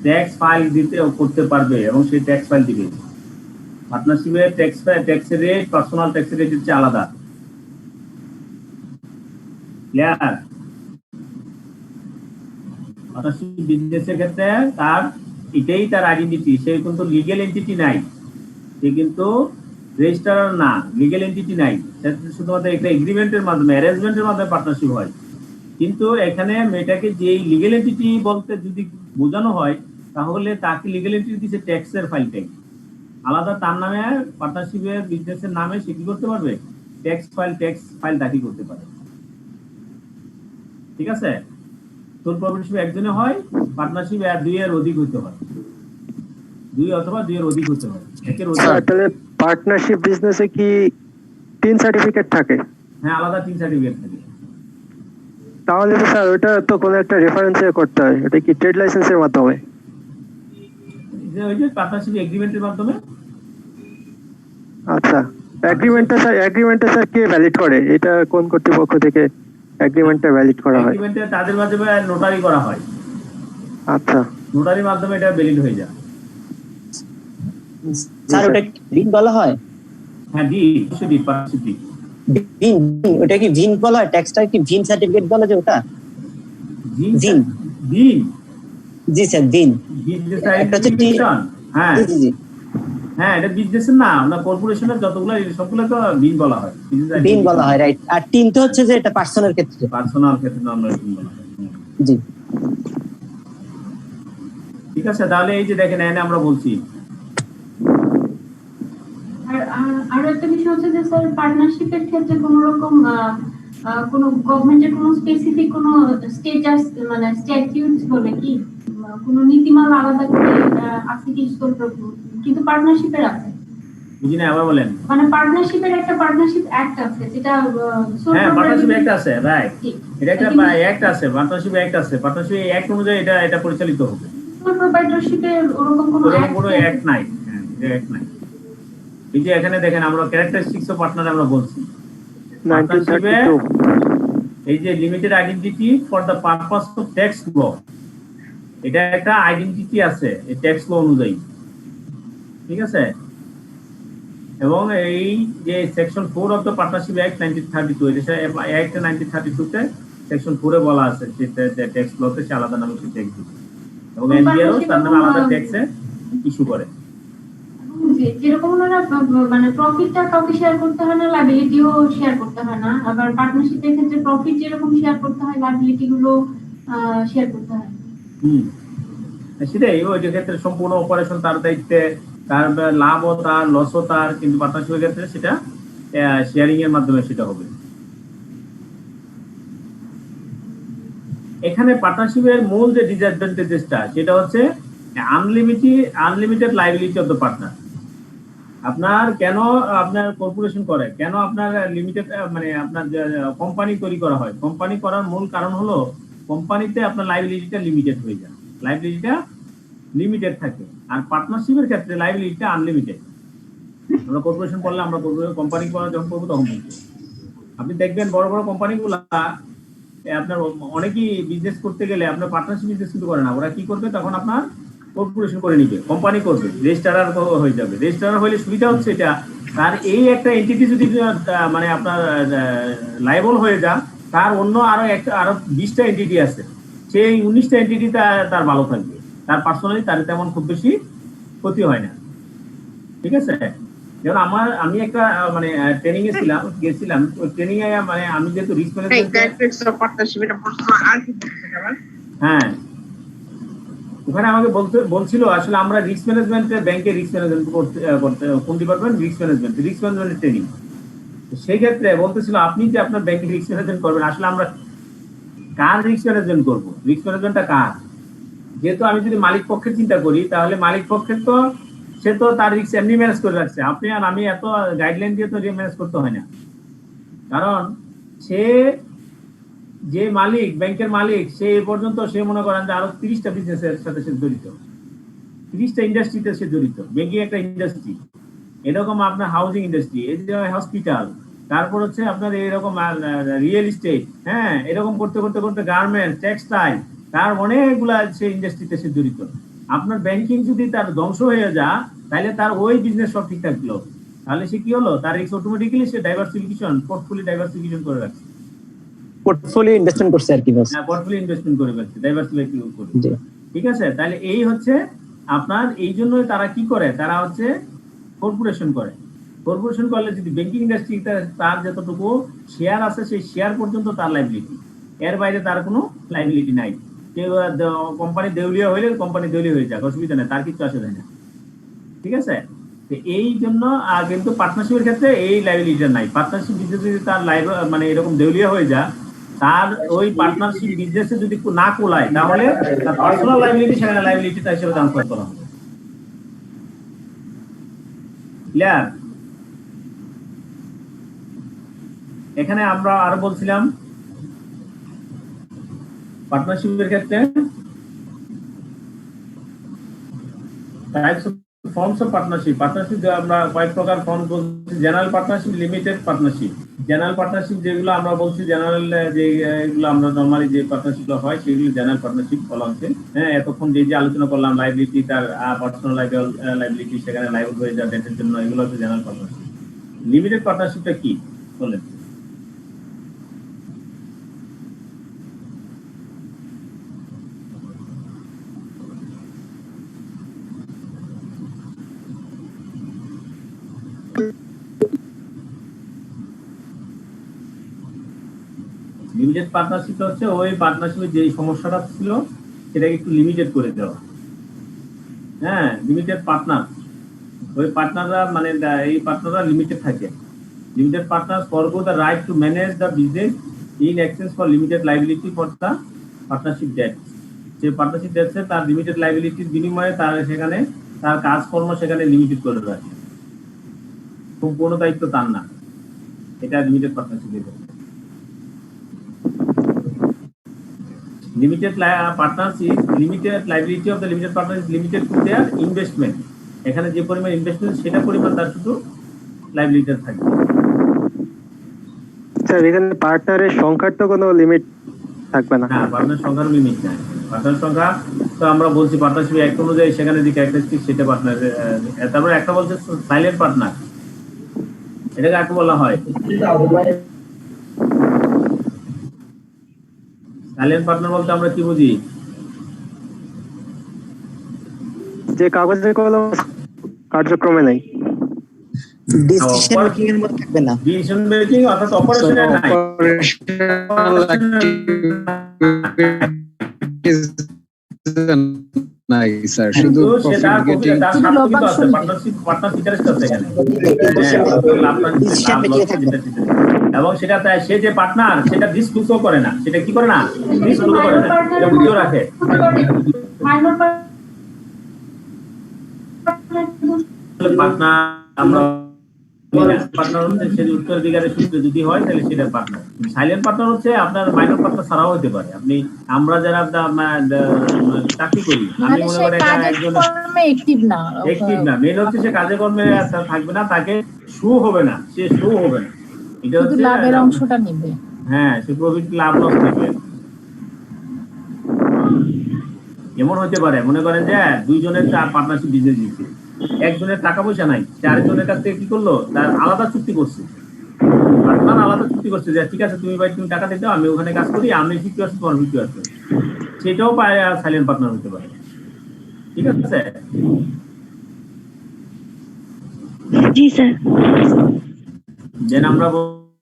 ট্যাক্স ফাইল দিতে করতে পারবে এবং সে ট্যাক্স ফাইল দিবে। পার্টনারশিপের ট্যাক্সের রেট পার্সোনাল ট্যাক্সের রেট হচ্ছে আলাদা। ক্লিয়ার? পার্টনারশিপ বিজনেসের ক্ষেত্রে তার এটাই তার আইডেন্টিটি, সে কিন্তু লিগ্যাল এন্টিটি নাই, সে কিন্তু রেজিস্ট্রার না, লিগ্যাল এন্টিটি নাই, শুধুমাত্র একটা এগ্রিমেন্টের মাধ্যমে অ্যারেঞ্জমেন্টের মাধ্যমে পার্টনারশিপ হয়। কিন্তু এখানে মেয়েটাকে যে লিগ্যাল এন্টিটি বলতে যদি বোঝানো হয়, তাহলে তাকে লিগ্যাল এন্টিটি দিচ্ছে ট্যাক্সের ফাইলটাই আলাদা, তার নামে পার্টনারশিপের বিজনেসের নামে সে কি করতে পারবে, ট্যাক্স ফাইল দাখিল করতে পারে। ঠিক আছে, সোল প্রপার্টিশিপ একজনে হয়, পার্টনারশিপ 2 এর অধিক হতে হয়, 2 অথবা 2 এর অধিক হতে হয়, একের অধিক। তাহলে পার্টনারশিপ বিজনেসে কি 3 সার্টিফিকেট থাকে? হ্যাঁ, আলাদা 3 সার্টিফিকেট থাকে। তাহলে তো স্যার ওটা তো কোনো একটা রেফারেন্সে করতে হয়, এটা কি ট্রেড লাইসেন্সের মাধ্যমে? ওই যে পার্টনারশিপ এগ্রিমেন্টের মাধ্যমে। আচ্ছা, এগ্রিমেন্টটা স্যার কে ভ্যালিড করে? এটা কোন কর্তৃপক্ষ থেকে এগ্রিমেন্টটা ভ্যালিড করা হয়? এগ্রিমেন্টে তাদের মাধ্যমে নোটারি করা হয়। আচ্ছা, নোটারির মাধ্যমে এটা ভ্যালিড হয়ে যায়। স্যার ওটা ভিন বলা হয়? হ্যাঁ, পার্টনারশিপ ভিন, ওটা কি ভিন বলা হয়? ট্যাক্সটা কি ভিন সার্টিফিকেট বলা যায় ওটা? ভিন জি স্যার, ভিন। হ্যাঁ জি জি, হ্যাঁ, এটা বিজনেসের না, আমরা কর্পোরেশনের যতগুলো সবগুলো তো বিন বলা হয়, ভিন বলা হয়, রাইট। আর টিন তো হচ্ছে যে এটা পার্সোনাল ক্ষেত্রে, আমরা বিন বলা হয়। জি ঠিক আছে, তাহলে এই যে দেখেন এখানে আমরা বলছি। আর একটা বিষয় হচ্ছে যে স্যার পার্টনারশিপের ক্ষেত্রে কোনো রকম কোনো গভর্নমেন্টের কোনো স্পেসিফিক কোনো স্টেটাস মানে স্ট্যাটিউটস বলে কি কোনো নীতিমালা আলাদা করে আছে কি সোল কিন্তু পার্টনারশিপের আছে? বুঝি না, আবার বলেন। মানে পার্টনারশিপের একটা পার্টনারশিপ অ্যাক্ট আছে যেটা হ্যাঁ, পার্টনারশিপ অ্যাক্ট আছে, রাইট। এটা একটা অ্যাক্ট আছে, পার্টনারশিপ অ্যাক্ট আছে, পার্টনারশিপ অ্যাক্ট অনুযায়ী এটা পরিচালিত হবে। সোল প্রোপ্রাইটরশিপের ওরকম কোনো অ্যাক্ট নাই। হ্যাঁ, এটা অ্যাক্ট নাই। এই যে এখানে দেখেন আমরা ক্যারেক্টারিস্টিক্স অফ পার্টনার আমরা বলছি, 1932 এই যে limited identity for the purpose of tax law, এটা একটা আইডেন্টিটি আছে এই ট্যাক্স ল অনুযায়ী। ঠিক আছে, এবং এই যে section 4 of the partnership act 1932, এটা অ্যাক্ট 1932 তে সেকশন 4 এ বলা আছে যে ট্যাক্স লতে সে আলাদা নামে ট্যাক্স দিবে এবং এনবিআরও তার নামে আলাদা ট্যাক্স ইস্যু করে। যেরকম ওনারা মানে প্রফিটটা কাউকে শেয়ার করতে হয় না, লায়াবিলিটিও শেয়ার করতে হয় না, আবার পার্টনারশিপের ক্ষেত্রে প্রফিট যেরকম শেয়ার করতে হয় লায়াবিলিটি গুলো শেয়ার করতে হয়। সেটাই, ওই ক্ষেত্রে সম্পূর্ণ অপারেশন তার দায়িত্বে, তার লাভ ও তার লসও তার, কিন্তু পার্টনারশিপের ক্ষেত্রে সেটা শেয়ারিং এর মাধ্যমে সেটা হবে। এখানে পার্টনারশিপের মূল যে ডিসঅ্যাডভান্টেজটা সেটা হচ্ছে unlimited liability of the partner. আপনার কেন আপনার কর্পোরেশন করে, কেন আপনার লিমিটেড মানে আপনার কোম্পানি তৈরি করা হয়, কোম্পানি করার মূল কারণ হলো কোম্পানিতে আপনার লাইবিলিটিটা লিমিটেড হয়ে যায়, লাইবিলিটিটা লিমিটেড থাকে। আর পার্টনারশিপের ক্ষেত্রে লাইবিলিটিটা আনলিমিটেড। আমরা কর্পোরেশন করলে আমরা কোম্পানি যখন করবো তখন বলবো। আপনি দেখবেন বড় বড় কোম্পানিগুলা আপনার অনেকেই বিজনেস করতে গেলে আপনার পার্টনারশিপ বিজনেস কিন্তু করে না, ওরা কি করবে তখন আপনার কর্পোরেশন করে নিবে, কোম্পানি করবে, রেজিস্ট্রার হয়ে যাবে। রেজিস্ট্রার হলে সুবিধা হচ্ছে এটা, তার এই একটা এন্টিটি যদি মানে আপনার লাইবল হয়ে যান, তার অন্য আরো 20টা এন্টিটি আছে, সেই 19টা এন্টিটি তার ভালো থাকবে, তার পার্সোনালি তার তেমন খুব বেশি ক্ষতি হয় না। ঠিক আছে, যেমন আমি একটা মানে ট্রেনিং এ গেছিলাম, ওই ট্রেনিং এ মানে আমি যেহেতু রিস্ক ম্যানেজমেন্ট, হ্যাঁ ওখানে আমাকে বলছিল আসলে আমরা রিস্ক ম্যানেজমেন্টে, ব্যাংকে রিস্ক ম্যানেজমেন্ট করতে কোন ডিপার্টমেন্ট, রিস্ক ম্যানেজমেন্টের ট্রেনিং। সেই ক্ষেত্রে বলতেছিল আপনি যে আপনার ব্যাংকে রিস্ক ম্যানেজমেন্ট করবেন, আসলে আমরা কার রিস্ক ম্যানেজমেন্ট করবো, রিস্ক ম্যানেজমেন্টটা কার? যেহেতু আমি যদি মালিক পক্ষের চিন্তা করি, তাহলে মালিক পক্ষের তো সে তো তার রিস্ক এমনি ম্যানেজ করে রাখছে, আপনি আর আমি এত গাইডলাইন দিয়ে তো ম্যানেজ করতে হয় না। কারণ সে যে মালিক, ব্যাংকের মালিক, সে এ পর্যন্ত সে মনে করেন যে আরো 30টা বিজনেসের সাথে সে জড়িত, 30টা ইন্ডাস্ট্রিতে সে জড়িত। ব্যাংকিং একটা ইন্ডাস্ট্রি, এরকম আপনার হাউজিং ইন্ডাস্ট্রি, এই যে হসপিটাল, তারপর হচ্ছে আপনার এরকম রিয়েল এস্টেট, হ্যাঁ এরকম করতে করতে করতে গার্মেন্টস, টেক্সটাইল, তার অনেকগুলা সে ইন্ডাস্ট্রিতে সে জড়িত। আপনার ব্যাংকিং যদি তার ধ্বংস হয়ে যায়, তাহলে তার ওই বিজনেস সব ঠিক থাকলো, তাহলে সে কি হলো, তার রিস্ক অটোমেটিক্যালি সে ডাইভার্সিফিকেশন, পোর্টফোলিও ডাইভার্সিফিকেশন করে রাখছে, পোর্টফোলিও ইনভেস্টমেন্ট করছে আর কি বস। হ্যাঁ পোর্টফোলিও ইনভেস্টমেন্ট করে ফেলছে, ডাইভার্সিফাই করে। ঠিক আছে, তাহলে এই হচ্ছে আপনার, এই জন্য তারা কি করে, তারা হচ্ছে কর্পোরেশন করে। কর্পোরেশন করলে যদি ব্যাংকিং ইন্ডাস্ট্রিতে তার যতটুকু শেয়ার আছে, সেই শেয়ার পর্যন্ত তার লাইবিলিটি, এর বাইরে তার কোনো লাইবিলিটি নাই। কেউ কোম্পানি দেউলিয়া হইলে কোম্পানি দেউলিয়া হয়ে যাক, অসুবিধা নেই, তার কিছু আসে যায় না। ঠিক আছে, এই জন্য কিন্তু পার্টনারশিপের ক্ষেত্রে এই লাইবিলিটিটা নাই। পার্টনারশিপ বিজনেস যদি তার মানে এরকম দেউলিয়া হয়ে যায়, তার ওই পার্টনারশিপ বিজনেসে যদি না কোলায়, তাহলে তার পার্সোনাল লাইবিলিটি সেখানে লাইবিলিটিটা হিসেবে ট্রান্সফার করা হবে। ক্লিয়ার? এখানে আমরা আরো বলছিলাম পার্টনারশিপের ক্ষেত্রে types of forms of partnership. Partnership আমরা কয়েক প্রকার ফর্ম বলছি। General partnership, limited partnership. General partnership যেগুলো আমরা বলছি, জেনারেল যেগুলো আমরা নরমালি যে পার্টনারশিপগুলো হয়, সেগুলো জেনারেল পার্টনারশিপ বলা হচ্ছে। হ্যাঁ, এতক্ষণ যে আলোচনা করলাম, লাইবিলিটি, তার পার্সোনাল লাইবিলিটি সেখানে লাইবল হয়ে যায় ডেটের জন্য, এগুলো হচ্ছে জেনারেল পার্টনারশিপ। লিমিটেড পার্টনারশিপটা কি বলেন? লিমিটেড পার্টনারশিপ হচ্ছে ওই পার্টনারশিপের যে সমস্যাটা ছিল সেটাকে একটু লিমিটেড করে দেওয়া। হ্যাঁ, লিমিটেড পার্টনার, ওই পার্টনাররা মানে এই পার্টনাররা লিমিটেড থাকে। Limited partner forgo the right to manage the business in exchange for limited liability for the partnership debt. যে পার্টনারশিপ ডেটসে তার লিমিটেড লাইবিলিটির বিনিময়ে তার সেখানে তার কাজকর্ম সেখানে লিমিটেড করে রাখে, কোনো দায়িত্ব তার না। এটা limited partnership. Limited partners is limited liability of the limited partner is limited to their investment. এখানে যে পরিমাণ ইনভেস্টমেন্ট সেটা পরিমাণ তার শুধু লাইবিলিটি থাকবে। স্যার এখানে পার্টনারের সংখ্যার তো কোনো লিমিট থাকবে না? হ্যাঁ, পার্টনার সংখ্যার লিমিট নাই। পার্টনার সংখ্যা তো আমরা বলছি পার্টনারশিপ অ্যাক্ট অনুযায়ী সেখানে যে ক্যারেক্টারিস্টিক সেটা পার্টনার। তারপরে একটা বলছে সাইলেন্ট পার্টনার, এটাকে কাকে বলা হয়? সাইলেন্ট পার্টনার বলতে আমরা কি বুঝি? যে কাগজে কলম কার্যক্রমে নাই, ডিসিশন মেকিং এর মধ্যে থাকবে না, ডিসিশন মেকিং অর্থাৎ অপারেশনে নাই। নাই স্যার, শুধু পার্টনারশিপ ইন্টারেস্ট আছে এখানে, এবং সেটা সে যে পার্টনার সেটা ডিসক্লোজও করে না, সেটা কি করে না, ডিসক্লোজ করে না, এটা বুঝিয়ে রাখে। পার্টনার আমরা পার্টনার হচ্ছে সে উত্তরাধিকারের সূত্রে যদি হয় তাহলে সেটা পার্টনার। সাইলেন্ট পার্টনার হচ্ছে আপনার মাইনর পার্টনার ছাড়াও হতে পারে। আপনি আমরা যারা চাকরি করি, আমি মনে করি একজন অ্যাক্টিভ না, মেন হচ্ছে সে কাজে কর্মে থাকবে না, তাকে শো হবে না, সে শো হবে না, এটা হচ্ছে লাভের অংশটা নেবে। হ্যাঁ, সে প্রফিট লাভ লস নেবে। এমন হতে পারে মনে করেন যে দুইজনের পার্টনারশিপ বিজনেস দিচ্ছে, একজনের টাকা পয়সা নাই, সে আরেকজনের কাছ থেকে কি করলো, তার আলাদা চুক্তি করছে, পার্টনার আলাদা চুক্তি করছে যে ঠিক আছে তুমি ভাই তুমি টাকা দিতে, আমি ওখানে কাজ করি, আমি 50% তোমার 50%, সেটাও পায় সাইলেন্ট পার্টনার হতে পারে। ঠিক আছে? জি স্যার। দেন আমরা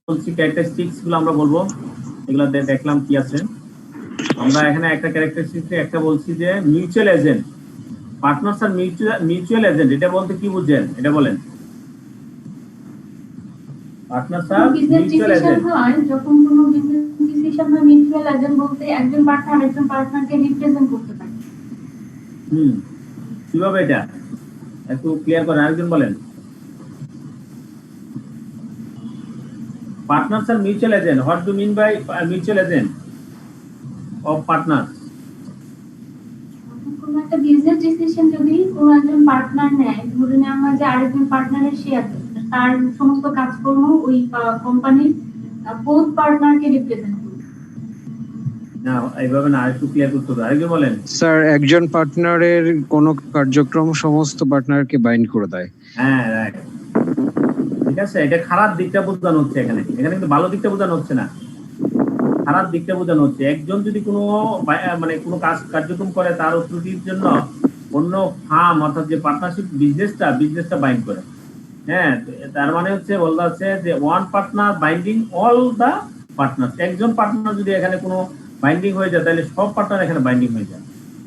বলছি ক্যারেক্টারিস্টিক্স গুলো আমরা বলবো, এগুলো দেখলাম কি আছে। আমরা এখানে একটা ক্যারেক্টারিস্টিক্স একটা বলছি যে mutual agent. Partners are mutual agent, এটা বলতে কি বুঝেন এটা বলেন। পার্টনারস আর মিউচুয়াল এজেন্ট হয় যখন কোনো বিজনেস ডিসিশন হয়, মিউচুয়াল এজেন্ট বলতে একজন পার্টনার আরেকজন পার্টনারকে রিপ্রেজেন্ট করতে পারে। কিভাবে এটা একটু ক্লিয়ার করেন, আরেকজন বলেন। Partners are mutual agent. What do you mean by mutual agent of partners? কোনো একটা বিজনেস ডিসিশন যদি কোনো একজন পার্টনার নেয়, ধরে নেওয়া হয় যে আরেকজন পার্টনারের শেয়ার, তার সমস্ত কাজকর্ম ওই কোম্পানির বোথ পার্টনারকে রিপ্রেজেন্ট করবে। না এইভাবে না, আরেকটু ক্লিয়ার করতে হবে, আরেকজন বলেন। স্যার একজন পার্টনারের কোন কার্যক্রম সমস্ত পার্টনারকে বাইন্ড করে দেয়। হ্যাঁ রাইট, ঠিক আছে। এটা খারাপ দিকটা বোঝানো হচ্ছে এখানে, এখানে কিন্তু ভালো দিকটা বোঝানো হচ্ছে না, খারাপ দিকটা বোঝানো হচ্ছে। একজন যদি কোনো মানে কোনো কার্যক্রম করে তার অথরিটির জন্য অন্য ফার্ম অর্থাৎ যে পার্টনারশিপ বিজনেসটা বাইন্ড করে। হ্যাঁ, তার মানে হচ্ছে বলতে হচ্ছে যে one partner binding all the partner. একজন পার্টনার যদি এখানে কোনো বাইন্ডিং হয়ে যায় তাহলে সব পার্টনার এখানে বাইন্ডিং হয়ে যায়।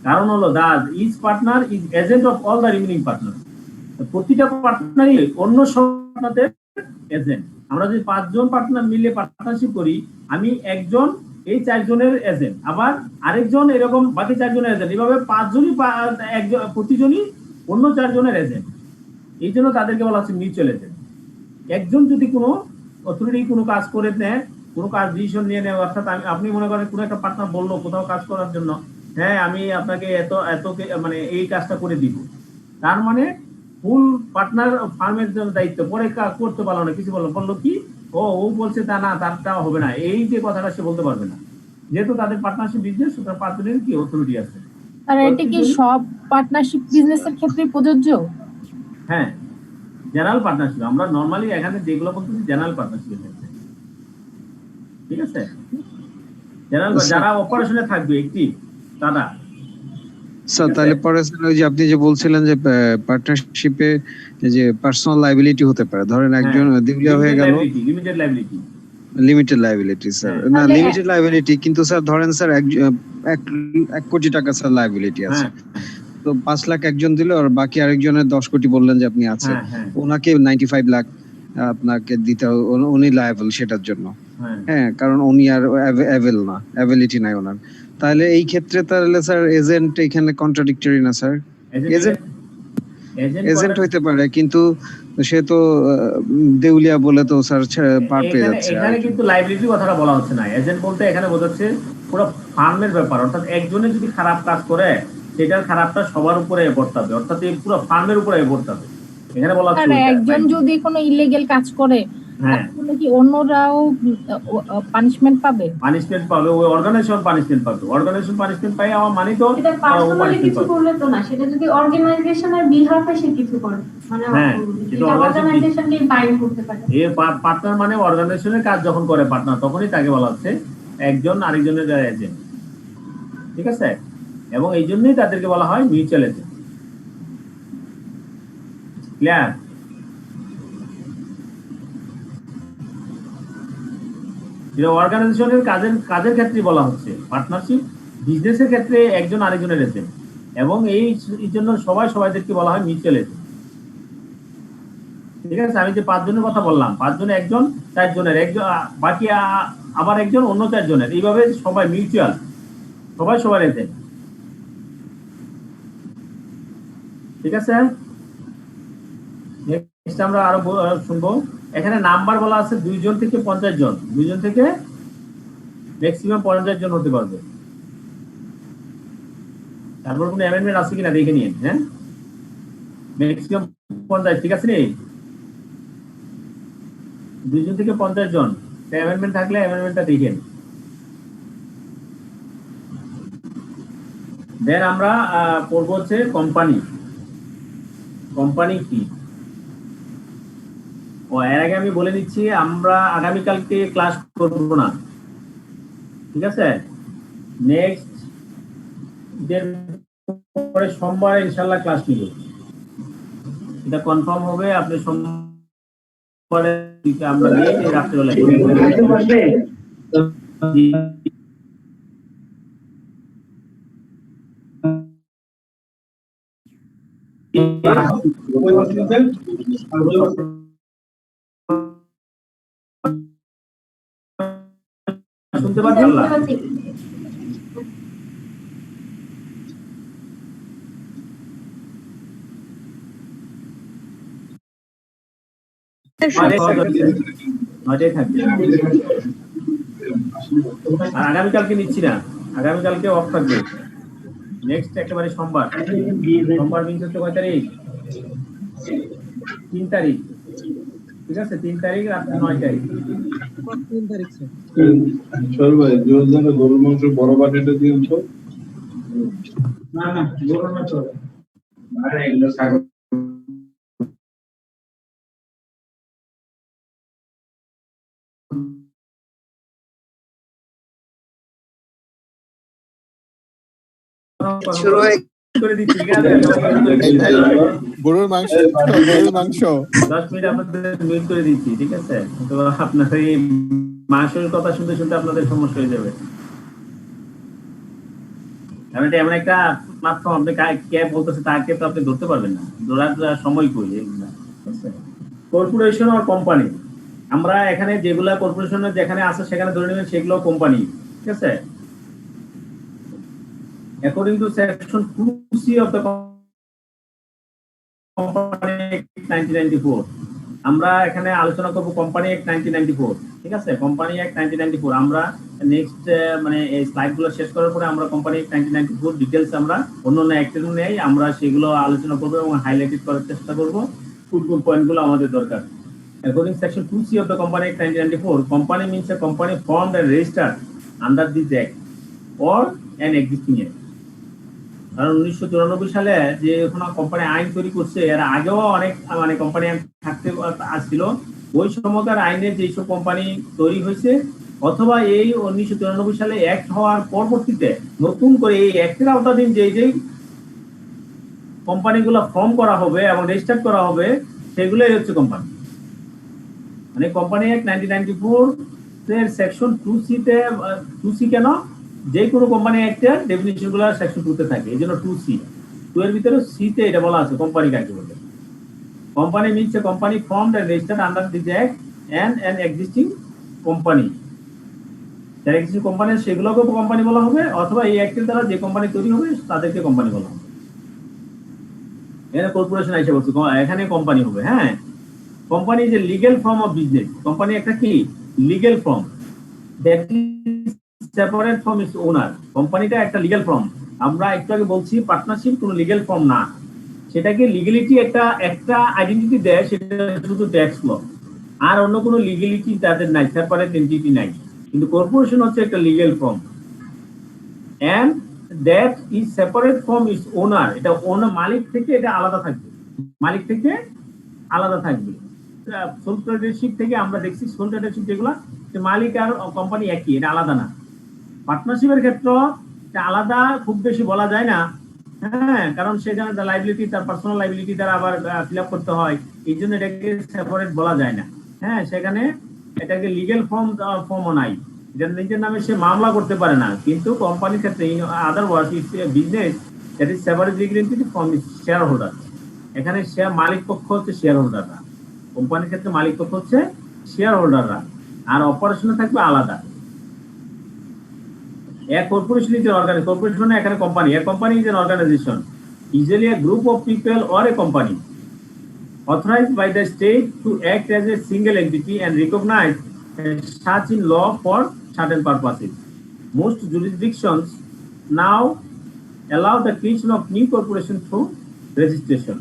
কারণ হলো each partner is agent of all the remaining partner. প্রতিটা পার্টনারই অন্য সব পার্টনারদের এজেন্ট। আমরা যদি 5 জন পার্টনার মিলে পার্টনারশিপ করি, আমি একজন, এই 4 জনের এজেন্ট, আবার আরেকজন, এরকম বাকি 4 জনের এজেন্ট, এইভাবে 5 জনই একজন প্রতিজনই অন্য 4 জনের এজেন্ট। এই জন্য তাদেরকে বলা হচ্ছে মিউচুয়াল এজেন্ট। একজন যদি কোনো অথরিটি কোনো কাজ করে নেয়, কোনো কাজ ডিসিশন নিয়ে নেয়, অর্থাৎ আপনি মনে করেন কোনো একটা পার্টনার বললো কোথাও কাজ করার জন্য, হ্যাঁ আমি আপনাকে এত মানে এই কাজটা করে দিব, তার মানে ফুল পার্টনার ফার্মের জন্য দায়িত্ব, পরে করতে পারলো না, কিছু বললো কি ও বলছে তা না, তারটা হবে না, এই যে কথাটা সে বলতে পারবে না, যেহেতু তাদের পার্টনারশিপ বিজনেস, সুতরাং পার্টনারের কি অথরিটি আছে। আর এটা কি সব পার্টনারশিপ বিজনেসের ক্ষেত্রে প্রযোজ্য? হ্যাঁ, জেনারেল পার্টনারশিপ, আমরা নরমালি এখানে যেগুলো বলতেছি জেনারেল পার্টনারশিপের ক্ষেত্রে, ঠিক আছে। জেনারেল যারা অপারেশনে থাকবে একটি তারা। স্যার তাহলে পরে ওই যে আপনি যে বলছিলেন যে পার্টনারশিপে যে পার্সোনাল লায়াবিলিটি হতে পারে, ধরেন একজন দেউলিয়া হয়ে গেল, লিমিটেড লায়াবিলিটি স্যার, না লিমিটেড লায়াবিলিটি, কিন্তু স্যার ধরেন স্যার 1 কোটি টাকা স্যার লায়াবিলিটি আছে, তো 5 লাখ একজন দিল আর বাকি আরেকজনের 10 কোটি বললেন যে আপনি আছেন, ওনাকে 95 লাখ আপনাকে দিতে, উনি লায়াবল সেটার জন্য। হ্যাঁ, কারণ উনি আর অ্যাভেল না, অ্যাবিলিটি নাই ওনার। তাহলে এই ক্ষেত্রে তাহলে স্যার এজেন্ট এখানে কন্ট্রাডিক্টরি না স্যার? এজেন্ট হইতে পারে কিন্তু সে তো দেউলিয়া বলে তো স্যার পার পেয়ে যাচ্ছে। এখানে কিন্তু লায়াবিলিটি কথাটা বলা হচ্ছে না। এজেন্ট বলতে এখানে বোঝাচ্ছে পুরো ফার্মের ব্যাপার, অর্থাৎ একজনে যদি খারাপ কাজ করে সেটার খারাপটা সবার উপরে বর্তাবে, অর্থাৎ এই পুরো ফার্মের উপরে বর্তাবে। এখানে বলা হচ্ছে একজন যদি কোনো ইলিগ্যাল কাজ করে তাহলে কি অন্যরাও পানিশমেন্ট পাবে? পানিশমেন্ট পাবে, ওই অর্গানাইজেশন পানিশমেন্ট পাবে। অর্গানাইজেশন পানিশমেন্ট পায় আমার মানে তো এটা পার্সোনালি কিছু করলে তো না, সেটা যদি অর্গানাইজেশনের বিহাফে সে কিছু করে, মানে এটা অর্গানাইজেশনকে বাইন্ড করতে পারে। এই পার্টনার মানে অর্গানাইজেশনের কাজ যখন করে পার্টনার, তখনই তাকে বলা হচ্ছে একজন আরেকজনের এজেন্ট, ঠিক আছে। এবং এই জন্যই তাদেরকে বলা হয় মিউচুয়াল এজেন্ট। ক্লিয়ার? অর্গানাইজেশনের কাজের ক্ষেত্রে বলা হচ্ছে, পার্টনারশিপ বিজনেসের ক্ষেত্রে একজন আরেকজনের এজেন্ট, এবং এই জন্য সবাইদেরকে বলা হয় মিউচুয়াল এজেন্ট, ঠিক আছে। আমি যে 5 জনের কথা বললাম, 5 জনে একজন, 4 জনের একজন, বাকি আবার একজন অন্য 4 জনের, এইভাবে সবাই মিউচুয়াল, সবার এজেন্ট, ঠিক আছে। নেক্সট আমরা আরো শুনবো। এখানে নাম্বার বলা আছে 2 জন থেকে 50 জন, 2 জন থেকে ম্যাক্সিমাম 50 জন হতে পারবে। তারপর কোনো অ্যামেন্ডমেন্ট আছে কিনা দেখে নিন। হ্যাঁ, ম্যাক্সিমাম 50, ঠিক আছে নি? 2 জন থেকে 50 জন, অ্যামেন্ডমেন্ট থাকলে অ্যামেন্ডমেন্টটা দেখেন। দেন আমরা পড়ব হচ্ছে কোম্পানি। কোম্পানি কি? এর আগে আমি বলে দিচ্ছি, আমরা আগামীকালকে ক্লাস করব না, ঠিক আছে? নেক্সট পরে সোমবার ইনশাআল্লাহ ক্লাস নিব, এটা কনফার্ম হবে। আপনি সোমবারে আমরা নিয়ে রাত্রেবেলা শুনতে পাচ্ছেন? আগামীকালকে নিচ্ছি না, আগামীকালকে অফ থাকবে। নেক্সট একেবারে সোমবার। সোমবার মিন্স হচ্ছে কয় তারিখ? 3 তারিখ, ঠিক আছে? 3 তারিখ রাত 9টায়। 3 তারিখ স্যার ভাই, গরুর মাংস বড় বাটিটা দিন তো। না না, গরুর মাংস আরে এগুলো ছাগল। শুরু হয়ে করে দিচ্ছি, ঠিক আছে? গরুর মাংস 10 মিনিট আপনাদের মিট করে দিচ্ছি, ঠিক আছে? তো আপনাদের এই মাংসের কথা শুনতে শুনতে আপনাদের সমস্যা হয়ে যাবে। কারণ এটা এমন একটা প্ল্যাটফর্ম, আপনি কে বলতেছে তাকে তো আপনি ধরতে পারবেন না, ধরার সময় কই। কর্পোরেশন আর কোম্পানি, আমরা এখানে যেগুলা কর্পোরেশনের যেখানে আছে সেখানে ধরে নেবেন সেগুলো কোম্পানি, ঠিক আছে? According to section 2C of the Company Act 1994, আমরা এখানে আলোচনা করব কোম্পানি অ্যাক্ট 1994, ঠিক আছে? কোম্পানি অ্যাক্ট 1994 আমরা নেক্সট মানে এই স্লাইডগুলো শেষ করার পরে আমরা কোম্পানি অ্যাক্ট 1994 ডিটেইলস আমরা অন্য অ্যাক্টের নেই, আমরা সেগুলো আলোচনা করব এবং হাইলাইটেড করার চেষ্টা করব কোন কোন পয়েন্টগুলো আমাদের দরকার। According to section 2C of the Company Act 1994, company means a company formed and registered under this act or an existing act. কারণ 1994 সালে যে কোনো কোম্পানি আইন তৈরি করছে, এর আগেও অনেক মানে কোম্পানি থাকতে আসছিল, ওই সময়কার আইনে যেসব কোম্পানি তৈরি হয়েছে অথবা এই 1994 সালে অ্যাক্ট হওয়ার পরবর্তীতে নতুন করে এই অ্যাক্টের আওতাধীন যেই কোম্পানিগুলো ফর্ম করা হবে এবং রেজিস্টার্ড করা হবে সেগুলোই হচ্ছে কোম্পানি। মানে কোম্পানি অ্যাক্ট 1994 এর সেকশন 2C তে 2C কেন? যে কোনো কোম্পানি অ্যাক্টের ডেফিনিশনগুলো সেকশন 2 তে থাকে, এইজন্য 2C। 2 এর ভিতরে C তে এটা বলা আছে কোম্পানি কাকে বলে। Company means a company formed and registered under this act and an existing company. যারা এক্সিস্টিং কোম্পানি সেগুলোকে কোম্পানি বলা হবে, অথবা এই অ্যাক্টের দ্বারা যে কোম্পানি তৈরি হবে তাদেরকে কোম্পানি বলা হবে। এখানে কর্পোরেশন এসে বলছে, এখানে কোম্পানি হবে। হ্যাঁ, company is a legal form of business. Company একটা কি legal form, that is separate from its ওনার। কোম্পানিটা একটা লিগ্যাল ফর্ম। আমরা একটু আগে বলছি পার্টনারশিপ কোনো লিগ্যাল ফর্ম না, সেটাকে লিগ্যালিটি একটা আইডেন্টিটি দেয়, সেটা শুধু ট্যাক্স ল, আর অন্য কোনো লিগ্যালিটি তাদের নাই, সেপারেট এন্টিটি নাই। কিন্তু কর্পোরেশন হচ্ছে একটা legal form and that is separate from its owner. এটা ওনার মালিক থেকে এটা আলাদা থাকবে, মালিক থেকে আলাদা থাকবে। সোল প্রপ্রাইটারশিপ থেকে আমরা দেখছি সোল প্রপ্রাইটারশিপ যেগুলো মালিক আর কোম্পানি একই, এটা আলাদা না। পার্টনারশিপের ক্ষেত্রে আলাদা খুব বেশি বলা যায় না, হ্যাঁ, কারণ সেখানে লাইবিলিটি তার পার্সোনাল লাইবিলিটি দ্বারা আবার ফিল আপ করতে হয়, এই জন্য এটাকে সেপারেট বলা যায় না। হ্যাঁ, সেখানে এটাকে লিগ্যাল ফর্মও নাই, এটা নিজের নামে সে মামলা করতে পারে না। কিন্তু কোম্পানির ক্ষেত্রে otherwise it's a business that is separate legal entity from its share holder. এখানে শেয়ার মালিক পক্ষ হচ্ছে শেয়ার হোল্ডাররা, কোম্পানির ক্ষেত্রে মালিক পক্ষ হচ্ছে শেয়ার হোল্ডাররা, আর অপারেশনে থাকবে আলাদা। A corporation is an organization. Corporation এখানে company. A company is an organization, usually a group of people or a company. authorized by the state to act as a single entity and recognized as such in law for certain purposes. Most jurisdictions now allow the creation of new corporation through registration.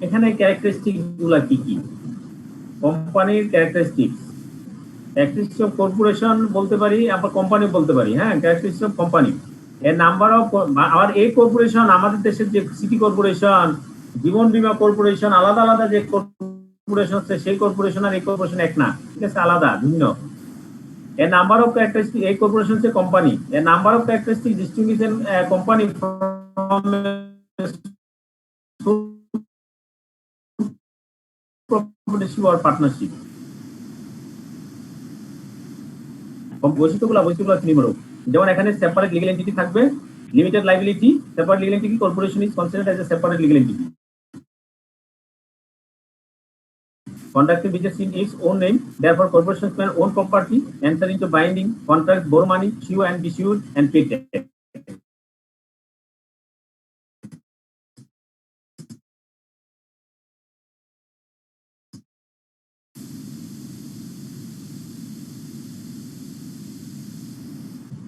এখানে characteristic গুলা কি কি? কোম্পানির characteristics of corporation বলতে পারি, আমরা company বলতে পারি। হ্যাঁ, ক্যারেক্টারিস্টিক্স অফ কোম্পানি, এর নাম্বার অফ, আবার এই কর্পোরেশন আমাদের দেশের যে সিটি কর্পোরেশন, জীবন বীমা কর্পোরেশন, আলাদা আলাদা যে কর্পোরেশন আছে সেই কর্পোরেশন আর এই কর্পোরেশন এক না, ঠিক আছে, আলাদা ভিন্ন। এর নাম্বার অফ ক্যারেক্টারিস্টিক, এই কর্পোরেশন হচ্ছে কোম্পানি, এর number of characteristic distinguish company proprietorship or partnership. বৈশিষ্ট্যগুলো নিম্নরূপ, যেমন এখানে সেপারেট লিগ্যাল এন্টিটি থাকবে, limited liability, separate legal entity, corporation is considered as a separate legal entity. Conducting business in its own name, therefore corporations can own property, enter into binding contract, borrow money, sue and be sued, and pay tax.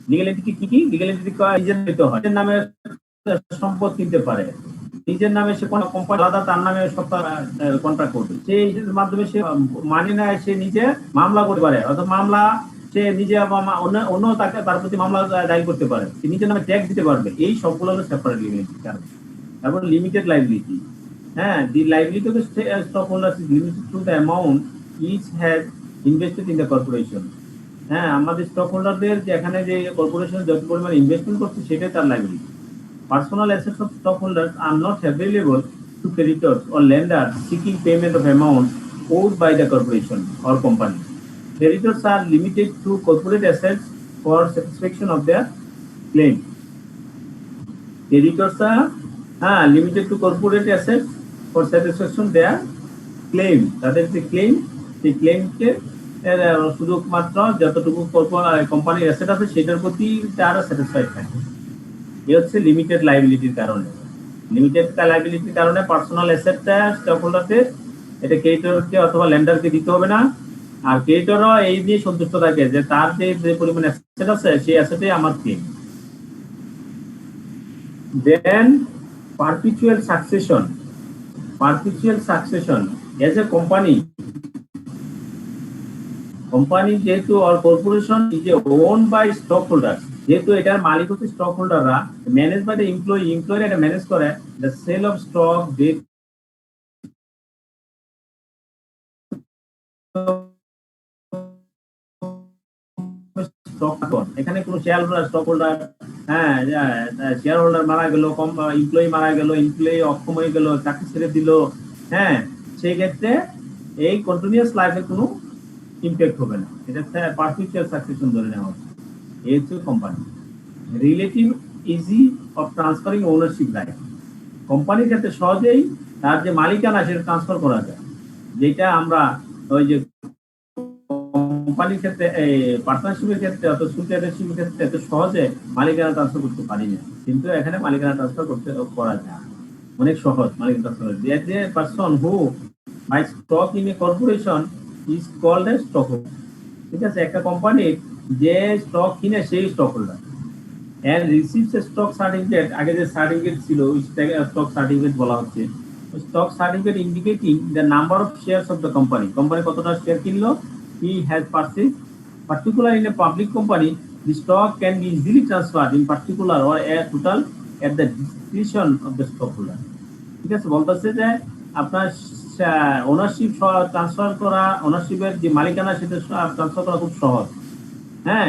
Legal entity কি কি? Legal entity নিজের নিতে হয়, নিজের নামে সম্পদ কিনতে পারে, নিজের নামে সে কোনো কোম্পানি আলাদা তার নামে সব কন্ট্রাক্ট করবে, সেই মাধ্যমে সে মানে না, সে নিজে মামলা করতে পারে, অর্থাৎ মামলা সে নিজে অন্য তাকে তার প্রতি মামলা দায়ের করতে পারে, সে নিজের নামে ট্যাক্স দিতে পারবে। এই সবগুলো হলো সেপারেট লিগ্যাল এন্টিটি। তারপর লিমিটেড লাইবিলিটি, হ্যাঁ, the liability of the stock holder is limited to the amount each has invested in the corporation. হ্যাঁ, আমাদের স্টক হোল্ডারদের যেখানে যে কর্পোরেশন যত পরিমাণ ইনভেস্টমেন্ট করছে সেটাই তার liability. Personal assets of stockholders are not available to creditors or lenders seeking payment of amount owed by the corporation or company. Creditors are limited to corporate assets for satisfaction of their claim. Creditors are limited to corporate assets for satisfaction their claim. তাদের যে claim, সেই ক্লেমকে শুধুমাত্র যতটুকু কোম্পানির asset আছে সেটার প্রতি তারা স্যাটিসফাইড থাকে। এই হচ্ছে লিমিটেড লাইবিলিটির কারণে। লিমিটেড লাইবিলিটির কারণে পার্সোনাল অ্যাসেটটা স্টক হোল্ডারদের, এটা ক্রেডিটরকে অথবা লেন্ডারকে দিতে হবে না, আর ক্রেডিটরও এই দিয়ে সন্তুষ্ট থাকে যে তার যে পরিমাণ অ্যাসেট আছে সেই অ্যাসেটে আমার claim. Then perpetual succession. Perpetual succession as a company যেহেতু আর corporation is own by stock holder, যেহেতু এটার মালিক হচ্ছে স্টক হোল্ডাররা, ম্যানেজ বাই দ্য এমপ্লয়ি এটা ম্যানেজ করে, দ্য সেল অফ স্টক এখানে কোনো শেয়ার হোল্ডার, স্টক হোল্ডার, হ্যাঁ, শেয়ার হোল্ডার মারা গেল, এমপ্লয়ি মারা গেল, এমপ্লয়ি অক্ষম হয়ে গেল, চাকরি ছেড়ে দিল, হ্যাঁ, সেই ক্ষেত্রে এই কন্টিনিউয়াস লাইফে কোনো ইম্প্যাক্ট হবে না, এটা পারপিচুয়াল সাকসেশন ধরে নেওয়া হচ্ছে। এই হচ্ছে company. Relative easy of transferring ownership right, কোম্পানির ক্ষেত্রে সহজেই তার যে মালিকানা সেটা ট্রান্সফার করা যায়, যেটা আমরা ওই যে কোম্পানির ক্ষেত্রে, পার্টনারশিপের ক্ষেত্রে অথবা সুপারশিপের ক্ষেত্রে এত সহজে মালিকানা ট্রান্সফার করতে পারি না, কিন্তু এখানে মালিকানা ট্রান্সফার করা যায়, অনেক সহজ মালিকানা ট্রান্সফার। যে person who buy stock in a corporation is called a stock holder. ঠিক আছে, একটা কোম্পানির যে স্টক কিনে সেই stock holder. And receives a stock certificate, আগে যে সার্টিফিকেট ছিল ওইটাকে স্টক সার্টিফিকেট বলা হচ্ছে। Stock certificate indicating the number of shares of the company, company কতটা শেয়ার কিনলো, he has purchased. Particular in a public company, the stock can be easily transferred in particular or a total at the discretion of the stockholder. ঠিক আছে, বলতেছে যে আপনার ownership transfer করা, ওনারশিপের যে মালিকানা সেটা ট্রান্সফার করা খুব সহজ, হ্যাঁ,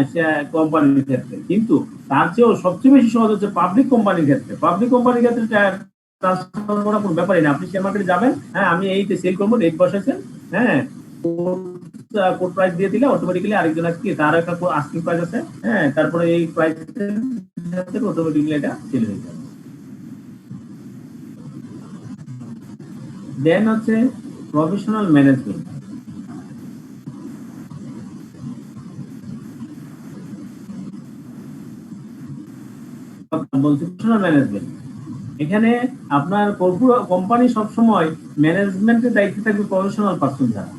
কোম্পানির ক্ষেত্রে, কিন্তু তার চেয়েও সবচেয়ে বেশি সহজ হচ্ছে পাবলিক কোম্পানির ক্ষেত্রে। পাবলিক কোম্পানির ক্ষেত্রে ট্রান্সফার করা কোনো ব্যাপারই না, আপনি শেয়ার মার্কেটে যাবেন, হ্যাঁ, আমি এইটা সেল করবো, রেট বসাইছেন, হ্যাঁ, কোড প্রাইস দিয়ে দিলে অটোমেটিক্যালি আরেকজন আসছে, তার একটা আস্কিং প্রাইস আছে, হ্যাঁ, তারপরে এই প্রাইস অটোমেটিক্যালি এটা সেল হয়ে যাবে। দেন হচ্ছে প্রফেশনাল ম্যানেজমেন্ট। প্রফেশনাল ম্যানেজমেন্ট এখানে আপনার কোম্পানি সবসময় ম্যানেজমেন্টের দায়িত্বে থাকবে প্রফেশনাল পার্সন যারা।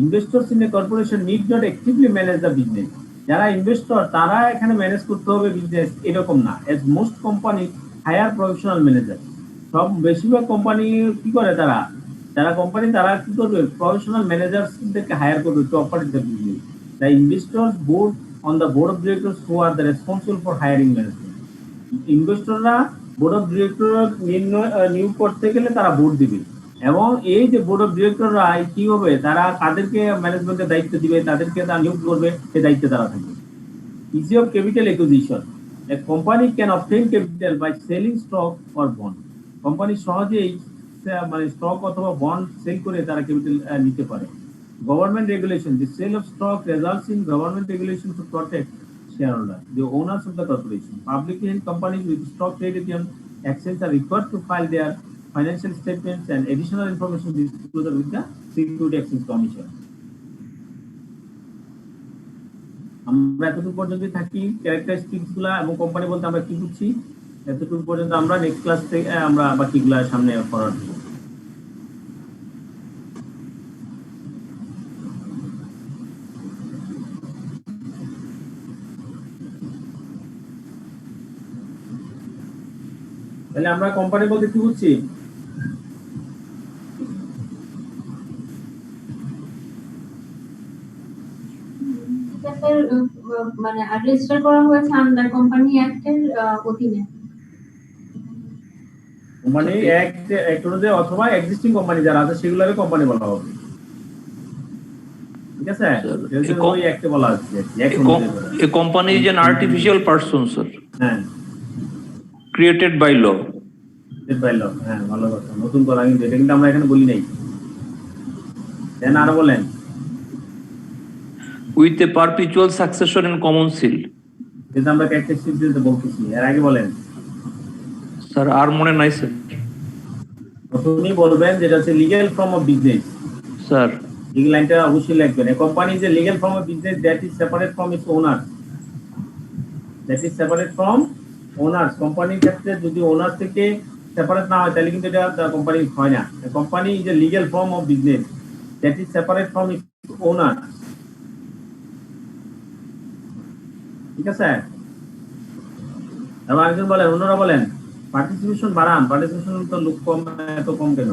Investors in a corporation need not actively manage the business. যারা ইনভেস্টর তারা এখানে ম্যানেজ করতে হবে বিজনেস, এরকম না। As most company hire professional manager. সব বেশিরভাগ কোম্পানি কি করে, যারা কোম্পানি তারা কি করবে, প্রফেশনাল ম্যানেজারদেরকে হায়ার করবে two operate the business. The investors board on the board of directors who are the responsible for hiring management. ইনভেস্টররা বোর্ড অফ ডিরেক্টর নিয়োগ করতে গেলে তারা বোর্ড দিবে, এবং এই যে বোর্ড অফ ডিরেক্টররা কি হবে, তারা তাদেরকে ম্যানেজমেন্টের দায়িত্ব দিবে, তাদেরকে তারা নিয়োগ করবে, সে দায়িত্বে তারা থাকবে। Easy of capital acquisition. A company can obtain capital by selling stock or bond. Company সহজেই মানে স্টক অথবা বন্ড সেল করে তারা ক্যাপিটাল নিতে পারে। Government regulation. The sale of stock results in government regulation to protect shareholder, the owners of the corporation. Publicly held companies with stock traded on exchange are required to file their financial statements and additional information disclosure with the Security Exchange Commission. আমরা এতটুকু পর্যন্ত থাকি, characteristics গুলা এবং company বলতে আমরা কি বুঝছি এতটুকু পর্যন্ত। আমরা নেক্সট ক্লাস থেকে আমরা বাকিগুলা সামনে পড়ার দেব। তাহলে আমরা কোম্পানি বলতে কি বুঝছি? মানে রেজিস্টার করা হয়েছে আন্ডার কোম্পানি অ্যাক্টের অধীনে। কোম্পানি অ্যাক্ট অনুযায়ী অথবা এক্সিস্টিং কোম্পানি যারা আছে সেগুলোকে কোম্পানি বলা হবে। ঠিক আছে, ওই অ্যাক্টে বলা আছে। A company is an artificial person, sir. হ্যাঁ, Created by law. হ্যাঁ, ভালো কথা। নতুন করা কিন্তু এটা কিন্তু আমরা এখানে বলি নাই। দেন আরো বলেন। With a perpetual succession in common seal. কিন্তু আমরা ক্যারেক্টারিস্টিক দিতে বলতেছি, এর আগে বলেন। স্যার আর মনে নাই স্যার। প্রথমেই বলবেন যেটা হচ্ছে legal form of business. Sir এই লাইনটা অবশ্যই লিখবেন। A company is a legal form of business that is separate from its owner. That is separate from owners. কোম্পানির ক্ষেত্রে যদি ওনার থেকে সেপারেট না হয় তাহলে কিন্তু এটা কোম্পানি হয় না। Company is a legal form of business that is separate from its ওনার। ঠিক আছে, এবার একজন বলেন, অন্যরা বলেন পার্টিসিপেশন বাড়ান। পার্টিসিপেশন তো লোক কম, এত কম কেন?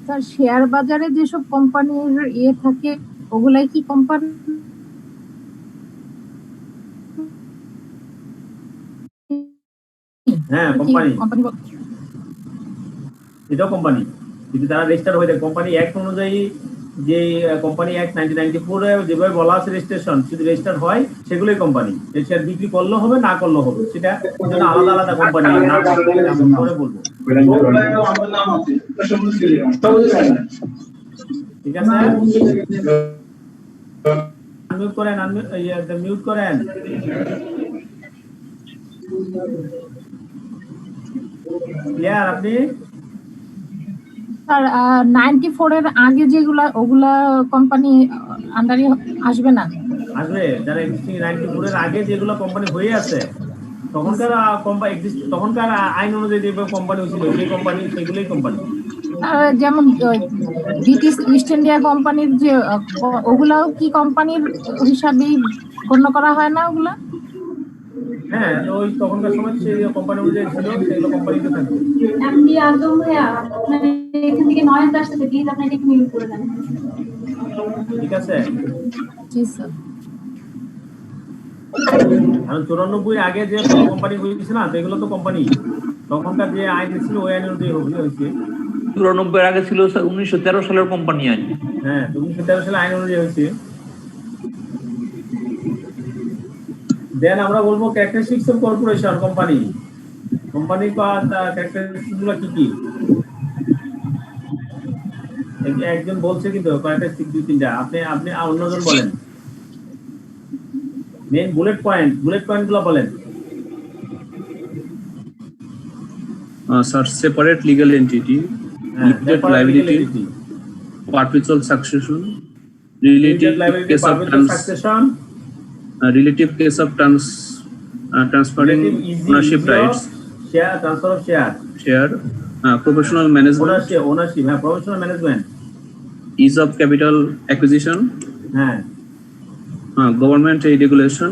স্যার শেয়ার বাজারে যেসব কোম্পানির থাকে ওগুলাই কি কোম্পানি? হ্যাঁ, কোম্পানি এটাও কোম্পানি, কিন্তু তারা রেজিস্টার হয়ে যায় কোম্পানি অ্যাক্ট অনুযায়ী। যে কোম্পানি অ্যাক্ট 1994 যেভাবে বলা আছে রেজিস্ট্রেশন, যদি রেজিস্টার হয় সেগুলোই কোম্পানি। শেয়ার বিক্রি করলেও হবে, না করলেও হবে, সেটা আলাদা আলাদা কোম্পানি করে বলবো। ঠিক আছে, মিউট করেন, মিউট করেন। ক্লিয়ার আপনি? স্যার 94 এর আগে যেগুলা ওগুলা কোম্পানি আন্ডারে আসবে না? আসবে। যারা এক্সিস্টিং 94 এর আগে যেগুলো কোম্পানি হয়ে আছে তখনকার তখনকার আইন অনুযায়ী যে কোম্পানি হয়েছিল সেই কোম্পানি, সেগুলোই কোম্পানি। যেমন ব্রিটিশ ইস্ট ইন্ডিয়া কোম্পানির যে ওগুলাও কি কোম্পানির হিসাবেই গণ্য করা হয় না ওগুলা? হ্যাঁ, ওই তখনকার সময় সেই কোম্পানি অনুযায়ী ছিল, সেগুলো কোম্পানিতে থাকবে। এমডি আদম ভাইয়া মানে এখান থেকে নয়েজ আসছে, প্লিজ আপনি এটা মিউট করে দেন। ঠিক আছে, জি স্যার। কারণ 94 আগে যে কোম্পানি হয়েছে না, সেগুলো তো কোম্পানি। তখনকার যে আইন ছিল ওই আইন অনুযায়ী হয়েছে। 94 আগে ছিল স্যার 1913 সালের কোম্পানি আইন। হ্যাঁ, 1913 সালের আইন অনুযায়ী হয়েছে। দেন আমরা বলবো characteristics of corporation. Company characteristics গুলো কি কি? একজন বলছে কিন্তু ক্যারেক্টারিস্টিক 2-3টা, আপনি অন্যজন বলেন। মেইন বুলেট পয়েন্ট গুলো বলেন। Sir, separate legal entity, limited liability, perpetual succession, relative case of Transferring ownership rights, share transfer of share, professional management, ownership, professional management, ease of capital acquisition, হ্যাঁ government regulation.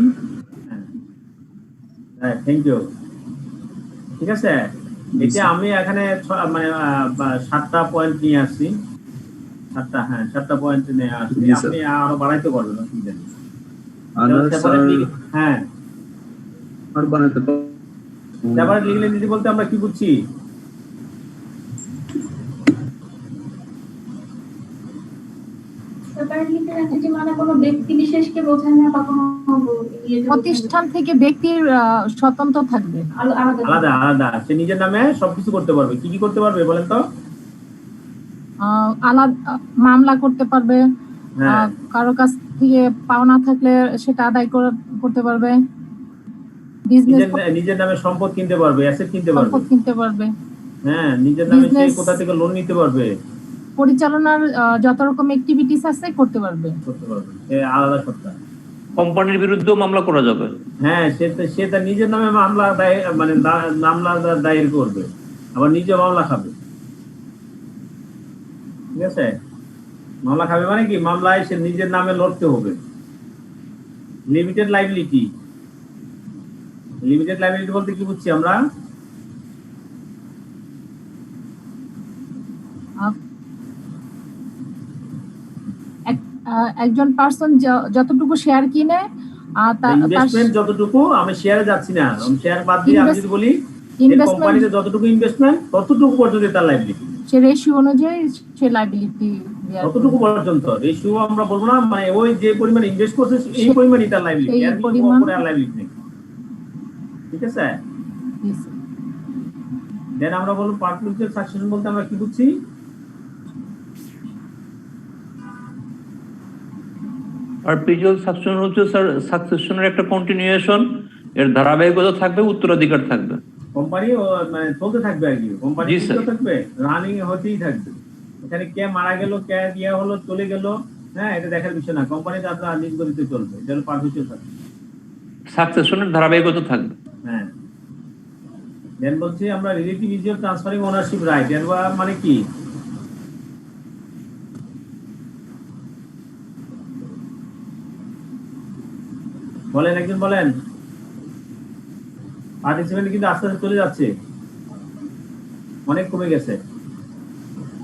হ্যাঁ, thank you. ঠিক আছে, এটা আমি এখানে মানে 7টা point নিয়ে আসছি, 7টা পয়েন্ট নিয়ে আসছি। আপনি আরো বাড়াইতে পারবেন, অসুবিধা নেই। হ্যাঁ, আর বানাতে সেপারেট লিগ্যাল এন্টিটি বলতে আমরা কি বুঝছি? মানে কোনো ব্যক্তি বিশেষকে বোঝায় না বা কোনো প্রতিষ্ঠান থেকে ব্যক্তির স্বতন্ত্র থাকবে, আলাদা আলাদা। সে নিজের নামে সবকিছু করতে পারবে। কি কি করতে পারবে বলেন তো? আলাদা মামলা করতে পারবে, কারো কাছ থেকে পাওনা থাকলে সেটা আদায় করতে পারবে, নিজের নামে সম্পদ কিনতে পারবে, অ্যাসেট কিনতে পারবে, হ্যাঁ, নিজের নামে সে কোথা থেকে লোন নিতে পারবে, পরিচালনার যত রকম অ্যাক্টিভিটিস আছে করতে পারবে। আলাদা সত্তা। কোম্পানির বিরুদ্ধেও মামলা করা যাবে। হ্যাঁ, সে তার নিজের নামে মামলা মানে মামলা দায়ের করবে, আবার নিজে মামলা খাবে। ঠিক আছে, মামলা খাবে মানে কি, মামলায় সে নিজের নামে লড়তে হবে। লিমিটেড লাইবিলিটি, লিমিটেড লাইবিলিটি বলতে কি বুঝছি আমরা? একজন পারসন যতটুকু শেয়ার কিনে, ইনভেস্টমেন্ট যতটুকু, আমি শেয়ারে যাচ্ছি না, আমি শেয়ার বাদ দিয়ে আমি যদি বলি কোম্পানিতে যতটুকু ইনভেস্টমেন্ট ততটুকু পর্যন্ত তার লাইবিলিটি, সে রেশিও অনুযায়ী সে লাইবিলিটি ততটুকু পর্যন্ত। রেশিও আমরা বলবো না, মানে ওই যে পরিমাণ ইনভেস্ট করছে এই পরিমাণই তার লাইবিলিটি, এর উপরে আর লাইবিলিটি নেই। ঠিক আছে, দেন আমরা বলবো পার্টনারশিপ সাকসেশন বলতে আমরা কি বুঝছি? পারপিচুয়াল সাকসেশন হচ্ছে স্যার সাকসেশনের একটা কন্টিনিউয়েশন, এর ধারাবাহিকতা থাকবে, উত্তরাধিকার থাকবে, কোম্পানি মানে চলতে থাকবে আর কি, কোম্পানি চলতে থাকবে, রানিং হতেই থাকবে। এখানে কে মারা গেল, কে ইয়া হলো, চলে গেল, হ্যাঁ, এটা দেখার বিষয় না, কোম্পানিতে আপনার নিজ গতিতে চলবে, এটা হলো পারপিচুয়াল সাকসেশনের ধারাবাহিকতা থাকবে। হ্যাঁ, দেন বলছি আমরা relative easy of transferring ownership right, এর মানে কি? বলেন, একজন বলেন। পার্টিসিপেন্ট কিন্তু আস্তে আস্তে চলে যাচ্ছে, অনেক কমে গেছে।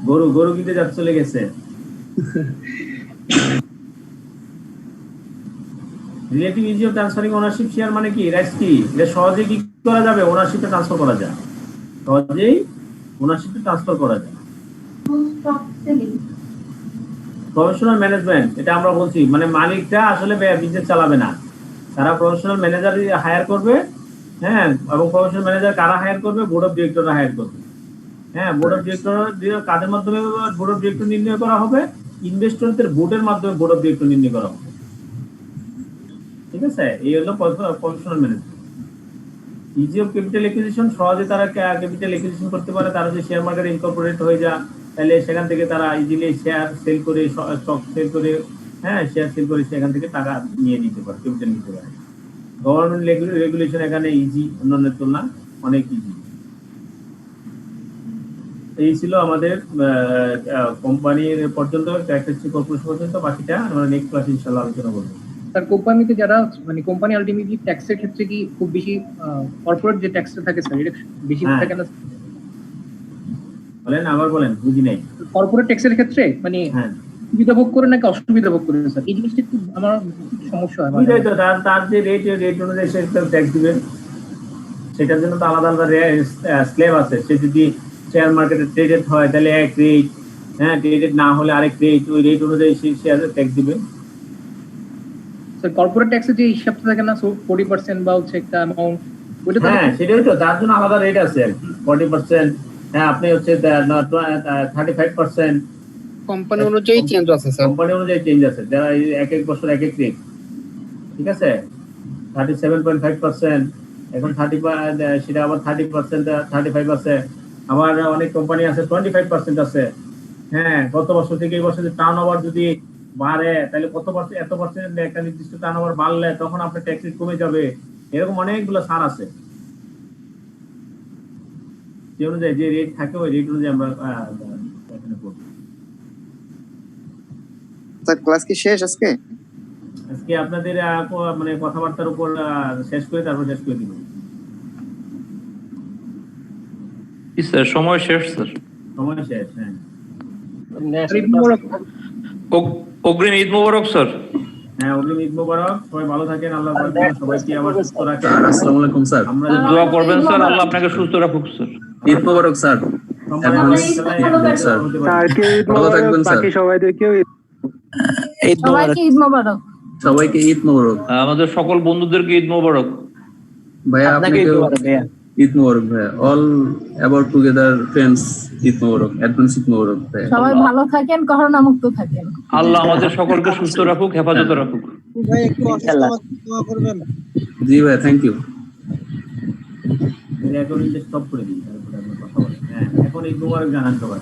গরু কিনতে চলে গেছে। Relative easy of transferring ownership share মানে কি? রাইটস কি? এটা সহজে কি করা যাবে? ওনারশিপটা ট্রান্সফার করা যায়, সহজেই ওনারশিপটা ট্রান্সফার করা যায়। প্রফেশনাল ম্যানেজমেন্ট, এটা আমরা বলছি মানে মালিকটা আসলে বিজনেস চালাবে না, তারা প্রফেশনাল ম্যানেজার হায়ার করবে। হ্যাঁ, এবং প্রফেশনাল ম্যানেজার কারা হায়ার করবে? বোর্ড অফ ডিরেক্টররা হায়ার করবে। হ্যাঁ, বোর্ড অফ ডিরেক্টর কাদের মাধ্যমে বোর্ড অফ ডিরেক্টর নির্ণয় করা হবে? ইনভেস্টরদের বোর্ডের মাধ্যমে বোর্ড অফ ডিরেক্টর নির্ণয় করা হবে। ঠিক আছে, এই হলো professional management. Easy of capital acquisition, সহজে তারা ক্যাপিটাল অ্যাকুইজিশন করতে পারে, তারা যদি শেয়ার মার্কেটে ইনকর্পোরেট হয়ে যায় তাহলে সেখান থেকে তারা ইজিলি শেয়ার সেল করে, স্টক সেল করে, হ্যাঁ, শেয়ার সেল করে সেখান থেকে টাকা নিয়ে নিতে পারে, ক্যাপিটাল নিতে পারে। গভর্নমেন্ট রেগুলেশন এখানে ইজি, অন্যান্য তুলনা অনেক ইজি। এই ছিল আমাদের কোম্পানির পর্যন্ত, ক্যারেক্টারিস্টিক কর্পোরেশন পর্যন্ত। বাকিটা আমরা নেক্সট ক্লাসে ইনশাআল্লাহ আলোচনা করব। স্যার, কোম্পানিতে যারা মানে কোম্পানি আলটিমেটলি ট্যাক্সের ক্ষেত্রে কি খুব বেশি কর্পোরেট যে ট্যাক্সটা থাকে স্যার, এটা বেশি থাকে না? বলেন, আবার বলেন, বুঝি নাই। কর্পোরেট ট্যাক্সের ক্ষেত্রে মানে সুবিধা ভোগ করে নাকি অসুবিধা ভোগ করে স্যার, এই জিনিসটা একটু আমার সমস্যা হয়। বুঝাই তো, তার যে রেট অনুযায়ী সে ট্যাক্স দিবে, সেটার জন্য তো আলাদা আলাদা স্ল্যাব আছে। সে যদি শেয়ার মার্কেটে ট্রেডেড হয় তাহলে এক রেট, হ্যাঁ, ট্রেডেড না হলে আরেক রেট, ওই রেট অনুযায়ী সে শেয়ার ট্যাক্স দিবে। স্যার, কর্পোরেট ট্যাক্সের যে হিসাবটা থাকে না 40% বা হচ্ছে একটা অ্যামাউন্ট, ওটা তো হ্যাঁ, সেটাই তো, তার জন্য আলাদা রেট আছে আর কি। 40%, হ্যাঁ, আপনি হচ্ছে 35%। কোম্পানি অনুযায়ী চেঞ্জ আছে স্যার, কোম্পানি অনুযায়ী চেঞ্জ আছে, যারা এক এক বছর এক এক রেট। ঠিক আছে, 37.5%, এখন 30, সেটা আবার 30%, 35 আছে। আবার অনেক কোম্পানি আছে 25% আছে। হ্যাঁ, গত বছর থেকে এই বছর টার্ন ওভার যদি বাড়ে তাহলে কত পার্সেন্ট, এত পার্সেন্ট, একটা নির্দিষ্ট টার্ন ওভার বাড়লে তখন আপনার ট্যাক্স রেট কমে যাবে। এরকম অনেকগুলো সার আছে, যে অনুযায়ী যে রেট থাকে ওই রেট অনুযায়ী আমরা এখানে করব। স্যার ক্লাস কি শেষ আজকে? আজকে আপনাদের মানে কথাবার্তার উপর শেষ করে তারপর শেষ করে দিব। স্যার সময় শেষ স্যার, সময় শেষ। হ্যাঁ, অগ্রিম ঈদ মোবারক স্যার। হ্যাঁ, অগ্রিম ঈদ মোবারক। সবাই ভালো থাকেন, আল্লাহ সবাইকে আবার সুস্থ রাখেন। আসসালামু আলাইকুম স্যার। আমরা দোয়া করবেন স্যার, আল্লাহ আপনাকে সুস্থ রাখুক স্যার। ঈদ মোবারক স্যার। ভালো থাকবেন স্যার। বাকি সবাইদেরকেও সবাইকে ঈদ মোবারক। সবাইকে ঈদ মোবারক। আমাদের সকল বন্ধুদেরকে ঈদ মোবারক। ভাইয়া আপনাকে ঈদ মোবারক ভাইয়া। All about together friends Eid Mubarak, advance Eid Mubarak ভাইয়া। সবাই ভালো থাকেন, করোনা মুক্ত থাকেন। আল্লাহ আমাদের সকলকে সুস্থ রাখুক, হেফাজতে রাখুক। ভাই একটু দোয়া করবেন। জি ভাই, থ্যাংক ইউ। এখন স্টপ করে দিই, তারপরে আমরা কথা বলি। হ্যাঁ, এখন ঈদ মোবারক জানান সবাই।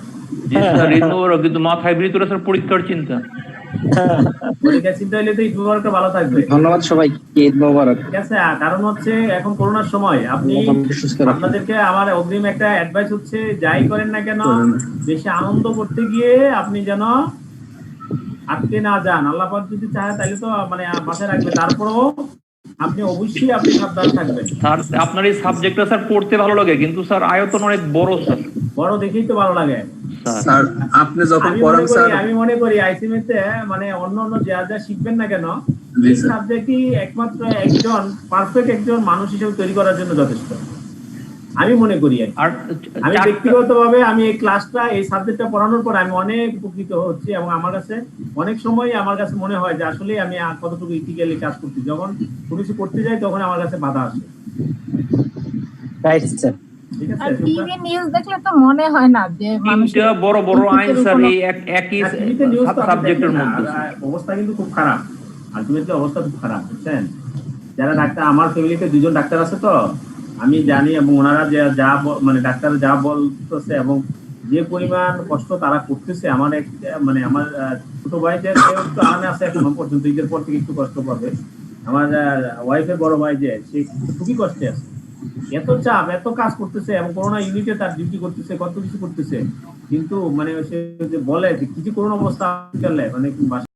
জি স্যার, ঈদ মোবারক। কিন্তু মাথায় ভিতরে স্যার পরীক্ষার চিন্তা। পরীক্ষার চিন্তা হলে তো ঈদ মোবারকটা ভালো থাকবে। ধন্যবাদ সবাইকে, ঈদ মোবারক। ঠিক আছে, কারণ হচ্ছে এখন করোনার সময় আপনি আপনাদেরকে আমার অগ্রিম একটা অ্যাডভাইস হচ্ছে, যাই করেন না কেন বেশি আনন্দ করতে গিয়ে আপনি যেন আটকে না যান। আল্লাহ পাক যদি চায় তাহলে তো মানে মাথায় রাখবে, তারপরেও আপনি অবশ্যই আপনি সাবধান থাকবেন। স্যার আপনার এই সাবজেক্টটা স্যার পড়তে ভালো লাগে, কিন্তু স্যার আয়তন অনেক বড় স্যার। বড় দেখেই তো ভালো লাগে স্যার। আপনি যখন পড়ান স্যার, আমি মনে করি আইসিএমএতে মানে অন্য যা যা শিখবেন না কেন, এই সাবজেক্টই একমাত্র একজন পারফেক্ট একজন মানুষ হিসেবে তৈরি করার জন্য যথেষ্ট আমি মনে করি। আর আমি ব্যক্তিগতভাবে আমি এই ক্লাসটা এই সাবজেক্টটা পড়ানোর পর আমি অনেক উপকৃত হচ্ছি, এবং আমার কাছে অনেক সময় আমার কাছে মনে হয় যে আসলে আমি কতটুকু ইথিক্যালি কাজ করছি। যখন কোনো কিছু করতে যাই তখন আমার কাছে বাধা আসে। আর টিভি নিউজ দেখলে তো মনে হয় না যে তিনটা বড় বড় আইন স্যার এই একই সাবজেক্টের মধ্যে। অবস্থা কিন্তু খুব খারাপ, আলটিমেটলি অবস্থা খুব খারাপ, বুঝছেন। যারা ডাক্তার, আমার ফ্যামিলিতে দুজন ডাক্তার আছে, তো আমি জানি, এবং ওনারা যা মানে ডাক্তার যা বলতেছে এবং যে পরিমাণ কষ্ট তারা করতেছে, আমার মানে আমার ছোট ভাই যে একটু আরামে আছে এখনো পর্যন্ত, ঈদের পর থেকে একটু কষ্ট পাবে। আমার ওয়াইফের বড় ভাই যে সে খুবই কষ্টে আছে, এত চাপ, এত কাজ করতেছে, এবং করোনা ইউনিটে তার ডিউটি করতেছে, কত কিছু করতেছে, কিন্তু মানে সে যে বলে যে কিছু করোনা অবস্থা মানে